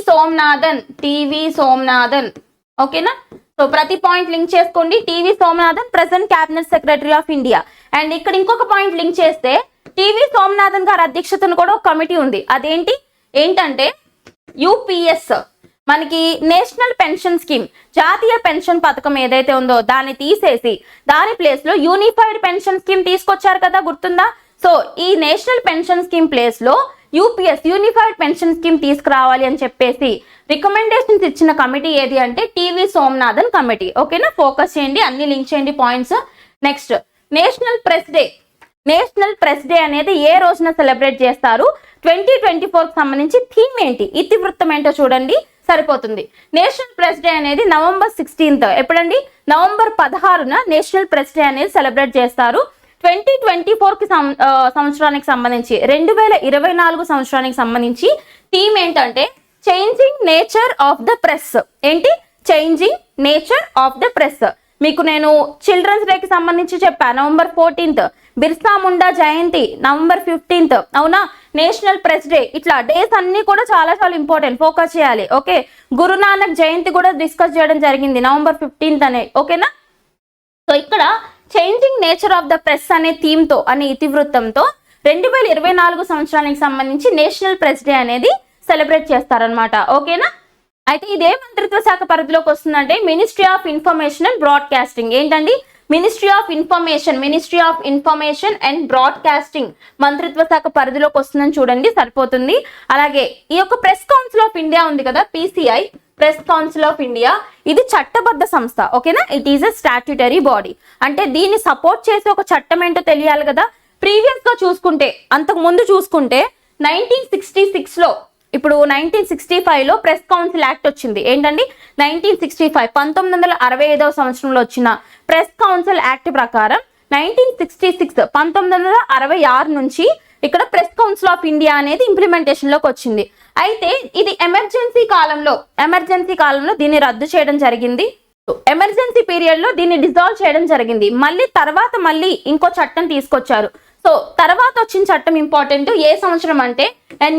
సోమనాథన్, ఓకేనా. సో ప్రతి పాయింట్ లింక్ చేసుకోండి. TV Somanathan present cabinet secretary of India. And ఇక్కడ ఇంకొక పాయింట్ లింక్ చేస్తే టీవీ సోమనాథన్ గారి అధ్యక్షతను కూడా ఒక కమిటీ ఉంది. ఏంటంటే యూపీఎస్, మనకి నేషనల్ పెన్షన్ స్కీమ్, జాతీయ పెన్షన్ పథకం ఏదైతే ఉందో దాన్ని తీసేసి దాని ప్లేస్ లో యూనిఫైడ్ పెన్షన్ స్కీమ్ తీసుకొచ్చారు కదా, గుర్తుందా. సో ఈ నేషనల్ పెన్షన్ స్కీమ్ ప్లేస్ లో యూపీఎస్, యూనిఫైడ్ పెన్షన్ స్కీమ్ తీసుకురావాలి అని చెప్పేసి రికమెండేషన్స్ ఇచ్చిన కమిటీ ఏది అంటే టీవీ సోమనాథన్ కమిటీ, ఓకేనా. ఫోకస్ చేయండి, అన్ని లింక్ చేయండి points. Next, national press day అనేది ఏ రోజున సెలబ్రేట్ చేస్తారు, 2024 కి సంబంధించి థీమ్ ఏంటి, ఇతివృత్తం ఏంటో చూడండి. సరిపోతుంది. నేషనల్ ప్రెస్ డే అనేది నవంబర్ 16th, ఎప్పుడండి? నవంబర్ 16న నేషనల్ ప్రెస్ డే అనేది సెలబ్రేట్ చేస్తారు. 2024 సంవత్సరానికి సంబంధించి 2024 సంవత్సరానికి సంబంధించి థీమ్ ఏంటంటే changing nature of the press. ఏంటి? Changing nature of the press. మీకు నేను చిల్డ్రన్స్ డేకి సంబంధించి చెప్పాను, November 14th. Birsa Munda Jayanti November 15th, అవునా? National press day. ఇట్లా డేస్ అన్ని కూడా చాలా చాలా ఇంపార్టెంట్, ఫోకస్ చేయాలి. ఓకే, గురునానక్ జయంతి కూడా డిస్కస్ చేయడం జరిగింది నవంబర్ 15th అనే. ఓకేనా? సో ఇక్కడ changing nature of the press అనే థీమ్తో, అనే ఇతివృత్తంతో 2024 సంవత్సరానికి సంబంధించి నేషనల్ ప్రెస్ డే అనేది సెలబ్రేట్ చేస్తారనమాట. ఓకేనా? అయితే ఇదే మంత్రిత్వ శాఖ పరిధిలోకి వస్తుందంటే ministry of information and broadcasting. ఏంటండి? Ministry of information and broadcasting మంత్రిత్వ శాఖ పరిధిలోకి వస్తుందని చూడండి, సరిపోతుంది. అలాగే ఈ యొక్క ప్రెస్ కౌన్సిల్ ఆఫ్ ఇండియా ఉంది కదా, PCI, press council of India, ఇది చట్టబద్ధ సంస్థ. ఓకేనా? It is a statutory body. అంటే దీన్ని సపోర్ట్ చేసే ఒక చట్టం ఏంటో తెలియాలి కదా. ప్రీవియస్ గా చూసుకుంటే, అంతకు ముందు చూసుకుంటే 1966లో, ఇప్పుడు 1965లో ప్రెస్ కౌన్సిల్ యాక్ట్ వచ్చింది. ఏంటండి? 1965, 1965వ సంవత్సరంలో వచ్చిన ప్రెస్ కౌన్సిల్ యాక్ట్ ప్రకారం 1966, 1966 నుంచి ఇక్కడ ప్రెస్ కౌన్సిల్ ఆఫ్ ఇండియా అనేది ఇంప్లిమెంటేషన్ లోకి వచ్చింది. అయితే ఇది ఎమర్జెన్సీ కాలంలో దీన్ని రద్దు చేయడం జరిగింది. ఎమర్జెన్సీ పీరియడ్ లో దీన్ని డిజాల్వ్ చేయడం జరిగింది. తర్వాత మళ్ళీ ఇంకో చట్టం తీసుకొచ్చారు. సో తర్వాత వచ్చిన చట్టం ఇంపార్టెంట్. ఏ సంవత్సరం అంటే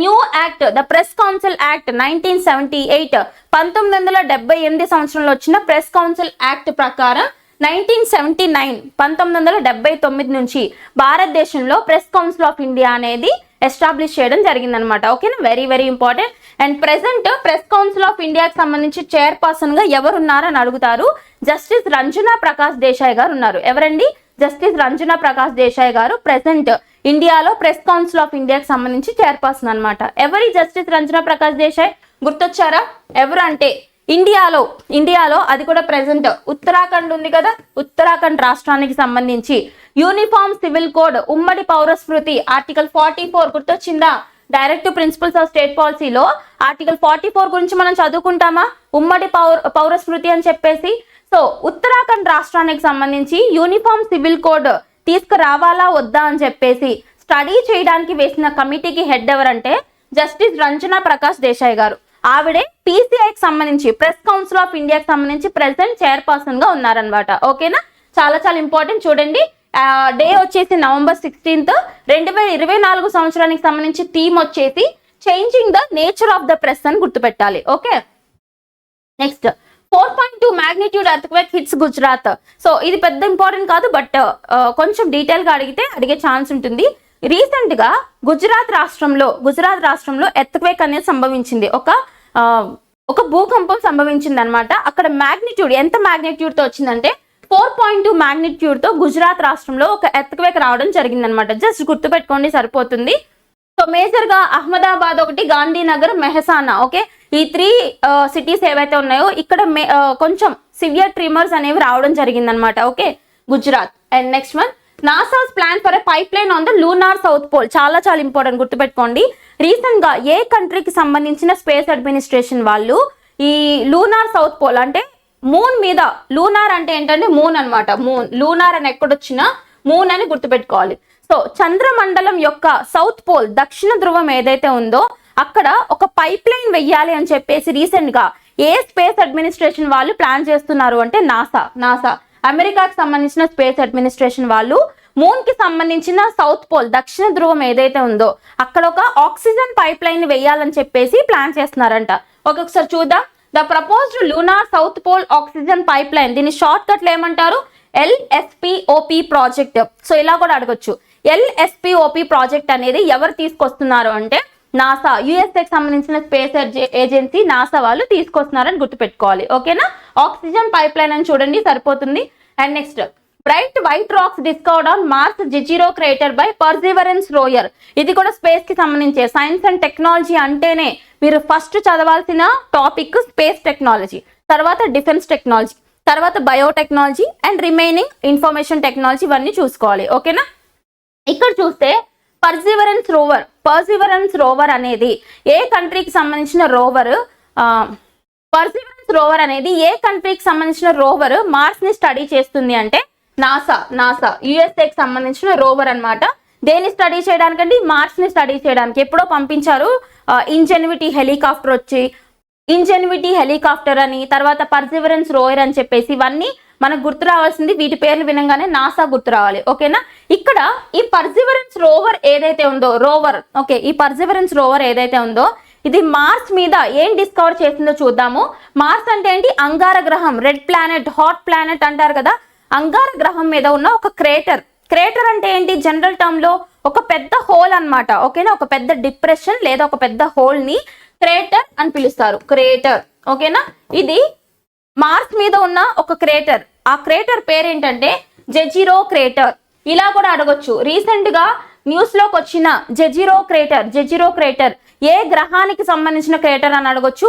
new act, the press council act 1978, 1978 సంవత్సరంలో వచ్చిన ప్రెస్ కౌన్సిల్ యాక్ట్ ప్రకారం 1979, 1979 నుంచి భారతదేశంలో ప్రెస్ కౌన్సిల్ ఆఫ్ ఇండియా అనేది ఎస్టాబ్లిష్ చేయడం జరిగిందనమాట. ఓకేనా? Very very important. And present press council of ఇండియాకి సంబంధించి చైర్పర్సన్ గా ఎవరు ఉన్నారని అడుగుతారు. జస్టిస్ రంజనా ప్రకాష్ దేశాయ్ గారు ఉన్నారు. ఎవరండి? జస్టిస్ రంజనా ప్రకాష్ దేశాయ్ గారు ప్రెసెంట్ ఇండియాలో ప్రెస్ కౌన్సిల్ ఆఫ్ ఇండియాకి సంబంధించి చైర్పర్సన్ అనమాట. ఎవరి జస్టిస్ రంజనా ప్రకాష్ దేశాయ్? గుర్తొచ్చారా? ఎవరు అంటే ఇండియాలో అది కూడా ప్రెసెంట్ ఉత్తరాఖండ్ ఉంది కదా, ఉత్తరాఖండ్ రాష్ట్రానికి సంబంధించి యూనిఫామ్ సివిల్ కోడ్, ఉమ్మడి పౌరస్మృతి, ఆర్టికల్ 44 గుర్తొచ్చిందా? డైరెక్టివ్ ప్రిన్సిపల్స్ ఆఫ్ స్టేట్ పాలసీలో ఆర్టికల్ 44 గురించి మనం చదువుకుంటామా? ఉమ్మడి పౌరస్మృతి అని చెప్పేసి. సో ఉత్తరాఖండ్ రాష్ట్రానికి సంబంధించి యూనిఫామ్ సివిల్ కోడ్ తీసుకురావాలా వద్దా అని చెప్పేసి స్టడీ చేయడానికి వేసిన కమిటీకి హెడ్ ఎవరంటే జస్టిస్ రంజనా ప్రకాష్ దేశాయ్ గారు. ఆవిడే PCIకి సంబంధించి, ప్రెస్ కౌన్సిల్ ఆఫ్ ఇండియాకి సంబంధించి ప్రెసిడెంట్ చైర్పర్సన్ గా ఉన్నారనమాట. ఓకేనా? చాలా చాలా ఇంపార్టెంట్. చూడండి, డే వచ్చేసి నవంబర్ 16th, 2024 సంవత్సరానికి సంబంధించి థీమ్ వచ్చేసి changing the nature of the press అని గుర్తుపెట్టాలి. Okay, next 4.2 magnitude earthquake hits Gujarat. So ఇది పెద్ద ఇంపార్టెంట్ కాదు, బట్ కొంచెం డీటెయిల్ గా అడిగే ఛాన్స్ ఉంటుంది. రీసెంట్ గా గుజరాత్ రాష్ట్రంలో ఎర్త్క్వేక్ అనేది సంభవించింది. ఒక భూకంపం సంభవించింది అనమాట. అక్కడ మ్యాగ్నిట్యూడ్ ఎంత మ్యాగ్నిట్యూడ్ తో వచ్చిందంటే 4.2 magnitude తో గుజరాత్ రాష్ట్రంలో ఒక ఎర్త్క్వేక్ రావడం జరిగింది అనమాట. జస్ట్ గుర్తుపెట్టుకోండి, సరిపోతుంది. సో మేజర్ గా అహ్మదాబాద్ ఒకటి, గాంధీనగర్, మెహసానా. ఓకే, ఈ 3 సిటీస్ ఏవైతే ఉన్నాయో ఇక్కడ కొంచెం సివియర్ ట్రిమర్స్ అనేవి రావడం జరిగింది అనమాట. Okay, Gujarat. And next one, NASA's plan for a pipeline on the lunar south pole. చాలా చాలా ఇంపార్టెంట్, గుర్తుపెట్టుకోండి. రీసెంట్ గా ఏ కంట్రీకి సంబంధించిన స్పేస్ అడ్మినిస్ట్రేషన్ వాళ్ళు ఈ లూనార్ సౌత్ పోల్ అంటే మూన్ మీద, లూనార్ అంటే ఏంటంటే మూన్ అనమాట. లూనార్ అని ఎక్కడొచ్చినా మూన్ అని గుర్తుపెట్టుకోవాలి. సో చంద్రమండలం యొక్క సౌత్ పోల్, దక్షిణ ధ్రువం ఏదైతే ఉందో అక్కడ ఒక పైప్ లైన్ వెయ్యాలి అని చెప్పేసి రీసెంట్ గా ఏ స్పేస్ అడ్మినిస్ట్రేషన్ వాళ్ళు ప్లాన్ చేస్తున్నారు అంటే నాసా అమెరికాకి సంబంధించిన స్పేస్ అడ్మినిస్ట్రేషన్ వాళ్ళు మూన్ కి సంబంధించిన సౌత్ పోల్, దక్షిణ ధ్రువం ఏదైతే ఉందో అక్కడ ఒక ఆక్సిజన్ పైప్ లైన్ వెయ్యాలని చెప్పేసి ప్లాన్ చేస్తున్నారంట. ఒకసారి చూద్దాం. The proposed lunar south pole oxygen pipeline, దీని షార్ట్ కట్లు ఏమంటారు? LSPOP project. సో ఇలా కూడా అడగొచ్చు. LSPOP ప్రాజెక్ట్ అనేది ఎవరు తీసుకొస్తున్నారు అంటే నాసా, యుఎస్ఏకి సంబంధించిన స్పేస్ ఏజెన్సీ నాసా వాళ్ళు తీసుకొస్తున్నారని గుర్తుపెట్టుకోవాలి. ఓకేనా? ఆక్సిజన్ పైప్ లైన్ అని చూడండి, సరిపోతుంది. And next, bright white rocks discovered on Mars Jezero crater by Perseverance rover. ఇది కూడా స్పేస్ కి సంబంధించే. సైన్స్ అండ్ టెక్నాలజీ అంటేనే మీరు ఫస్ట్ చదవాల్సిన టాపిక్ స్పేస్ టెక్నాలజీ, తర్వాత డిఫెన్స్ టెక్నాలజీ, తర్వాత biotechnology and remaining information technology, ఇవన్నీ చూసుకోవాలి. ఓకేనా? ఇక్కడ చూస్తే పర్సివరెన్స్ రోవర్ అనేది ఏ కంట్రీకి సంబంధించిన రోవర్? పర్సివరెన్స్ రోవర్ అనేది ఏ కంట్రీకి సంబంధించిన రోవర్ మార్స్ ని స్టడీ చేస్తుంది అంటే నాసా యుఎస్ఏకి సంబంధించిన రోవర్ అన్నమాట. దేన్ని స్టడీ చేయడానికండి? మార్స్ ని స్టడీ చేయడానికి. ఎప్పుడో పంపించారు ఇంజెన్యూటీ హెలికాప్టర్ అని, తర్వాత పర్సివరెన్స్ రోవర్ అని చెప్పేసి. ఇవన్నీ మనకు గుర్తు రావాల్సింది, వీటి పేర్లు వినంగానే నాసా గుర్తు రావాలి. ఓకేనా? ఇక్కడ ఈ పర్సివరెన్స్ రోవర్ ఏదైతే ఉందో ఈ పర్సివరెన్స్ రోవర్ ఏదైతే ఉందో ఇది మార్స్ మీద ఏం డిస్కవర్ చేసిందో చూద్దాము. మార్స్ అంటే ఏంటి? అంగార గ్రహం, రెడ్ ప్లానెట్, హాట్ ప్లానెట్ అంటారు కదా. అంగార గ్రహం మీద ఉన్న ఒక క్రేటర్ అంటే ఏంటి? జనరల్ టర్మ్ లో ఒక పెద్ద హోల్ అన్నమాట. ఓకేనా? ఒక పెద్ద డిప్రెషన్ లేదా ఒక పెద్ద హోల్ ని క్రేటర్ అని పిలుస్తారు. ఓకేనా? ఇది మార్స్ మీద ఉన్న ఒక క్రేటర్. ఆ క్రేటర్ పేరేంటంటే జెజిరో క్రేటర్. ఇలా కూడా అడగొచ్చు. రీసెంట్ గా న్యూస్ లోకి వచ్చిన జెజిరో క్రేటర్ ఏ గ్రహానికి సంబంధించిన క్రేటర్ అని అడగొచ్చు?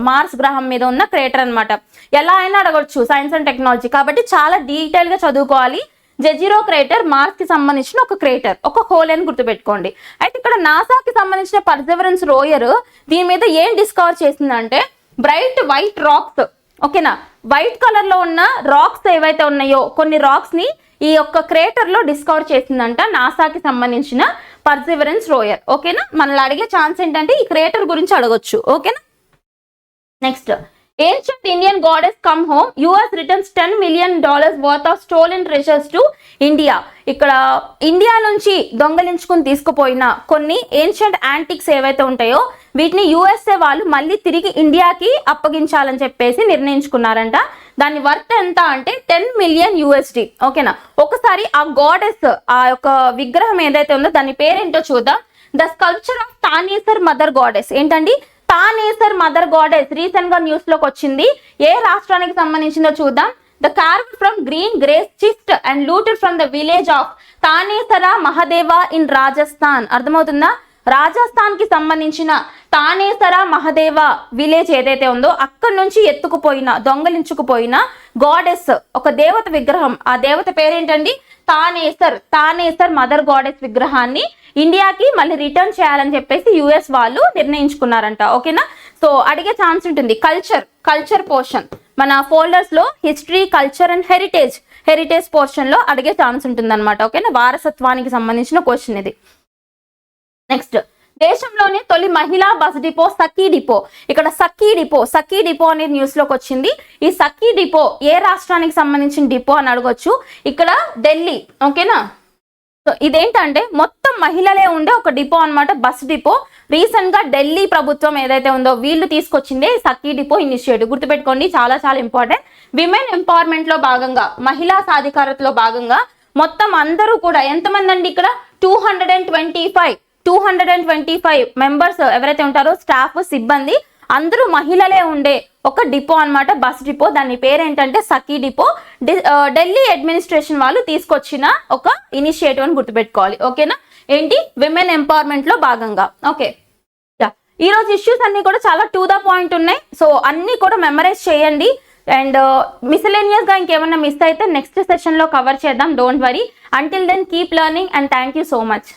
మార్స్ గ్రహం మీద ఉన్న క్రేటర్ అన్నమాట. ఎలా అయినా అడగొచ్చు, సైన్స్ అండ్ టెక్నాలజీ కాబట్టి చాలా డీటెయిల్ గా చదువుకోవాలి. జెజిరో క్రేటర్ మార్స్ కి సంబంధించిన ఒక క్రేటర్, ఒక హోల్ అని గుర్తుపెట్టుకోండి. అయితే ఇక్కడ నాసాకి సంబంధించిన పర్సివరెన్స్ రోయర్ దీని మీద ఏం డిస్కవర్ చేసిందంటే బ్రైట్ వైట్ రాక్స్. ఓకేనా? వైట్ కలర్ లో ఉన్న రాక్స్ ఏవైతే ఉన్నాయో కొన్ని రాక్స్ ని ఈ యొక్క క్రేటర్ లో డిస్కవర్ చేసిందంట నాసాకి సంబంధించిన పర్సివరెన్స్ రోయర్. ఓకేనా? మనల్ని అడిగే ఛాన్స్ ఏంటంటే ఈ క్రేటర్ గురించి అడగొచ్చు. ఓకేనా? Next, Ancient Indian goddess come home. US returns $10 million worth of stolen treasures to India. ఇక్కడ ఇండియా నుంచి దొంగలించుకుని తీసుకుపోయిన కొన్ని ఏన్షియంట్ యాంటిక్స్ ఏవైతే ఉంటాయో వీటిని యుఎస్ఏ వాళ్ళు మళ్ళీ తిరిగి ఇండియాకి అప్పగించాలని చెప్పేసి నిర్ణయించుకున్నారంట. దాని వర్త్ ఎంత అంటే $10 million. ఓకేనా? ఒకసారి ఆ గాడెస్, ఆ యొక్క విగ్రహం ఏదైతే ఉందో దాని పేరేంటో చూద్దాం. The sculpture of Tanesar mother goddess. ఏంటండి? తానేసర్ మదర్ గాడెస్ రీసెంట్ గా న్యూస్ లోకి వచ్చింది. ఏ రాష్ట్రానికి సంబంధించిందో చూద్దాం. The carved from green greys schist and looted from the village of Tanesara Mahadeva in Rajasthan. అర్థమవుతుందా? రాజస్థాన్ కి సంబంధించిన తానేసర మహదేవ విలేజ్ ఏదైతే ఉందో అక్కడ నుంచి దొంగలించుకుపోయిన గాడెస్, ఒక దేవత విగ్రహం. ఆ దేవత పేరేంటండి? తానేసర్ మదర్ గాడెస్ విగ్రహాన్ని ఇండియాకి మళ్ళీ రిటర్న్ చేయాలని చెప్పేసి యుఎస్ వాళ్ళు నిర్ణయించుకున్నారంట. ఓకేనా? సో అడిగే ఛాన్స్ ఉంటుంది. కల్చర్ పోర్షన్ మన ఫోల్డర్స్ లో history, culture and heritage portion లో అడిగే ఛాన్స్ ఉంటుంది అనమాట. ఓకేనా? వారసత్వానికి సంబంధించిన క్వశ్చన్ ఇది. నెక్స్ట్, దేశంలోని తొలి మహిళా బస్ డిపో సఖీ డిపో. ఇక్కడ సఖీ డిపో అనేది న్యూస్ లోకి వచ్చింది. ఈ సఖీ డిపో ఏ రాష్ట్రానికి సంబంధించిన డిపో అని అడగొచ్చు. ఇక్కడ ఢిల్లీ. ఓకేనా? సో ఇదేంటంటే మొత్తం మహిళలే ఉండే ఒక డిపో అన్నమాట, బస్ డిపో. రీసెంట్ గా ఢిల్లీ ప్రభుత్వం ఏదైతే ఉందో వీళ్ళు తీసుకొచ్చిందే సఖీ డిపో ఇనిషియేటివ్. గుర్తుపెట్టుకోండి, చాలా చాలా ఇంపార్టెంట్. విమెన్ ఎంపవర్మెంట్ లో భాగంగా, మహిళా సాధికారతలో భాగంగా మొత్తం అందరూ కూడా ఎంతమంది అండి? ఇక్కడ 225 మెంబర్స్ ఎవరైతే ఉంటారో, స్టాఫ్, సిబ్బంది అందరూ మహిళలే ఉండే ఒక డిపో అన్నమాట, బస్ డిపో. దాని పేరేంటంటే సఖీ డిపో. ఢిల్లీ అడ్మినిస్ట్రేషన్ వాళ్ళు తీసుకొచ్చిన ఒక ఇనిషియేటివ్ అని గుర్తుపెట్టుకోవాలి. ఓకేనా? ఏంటి? విమెన్ ఎంపవర్మెంట్ లో భాగంగా. ఓకే, ఈ రోజు ఇష్యూస్ అన్ని కూడా చాలా టు ద పాయింట్ ఉన్నాయి. సో అన్ని కూడా మెమరైజ్ చేయండి. అండ్ మిస్‌లేనియస్ గా ఇంకేమన్నా మిస్ అయితే నెక్స్ట్ సెషన్ లో కవర్ చేద్దాం. Don't worry. Until then keep learning and thank you so much.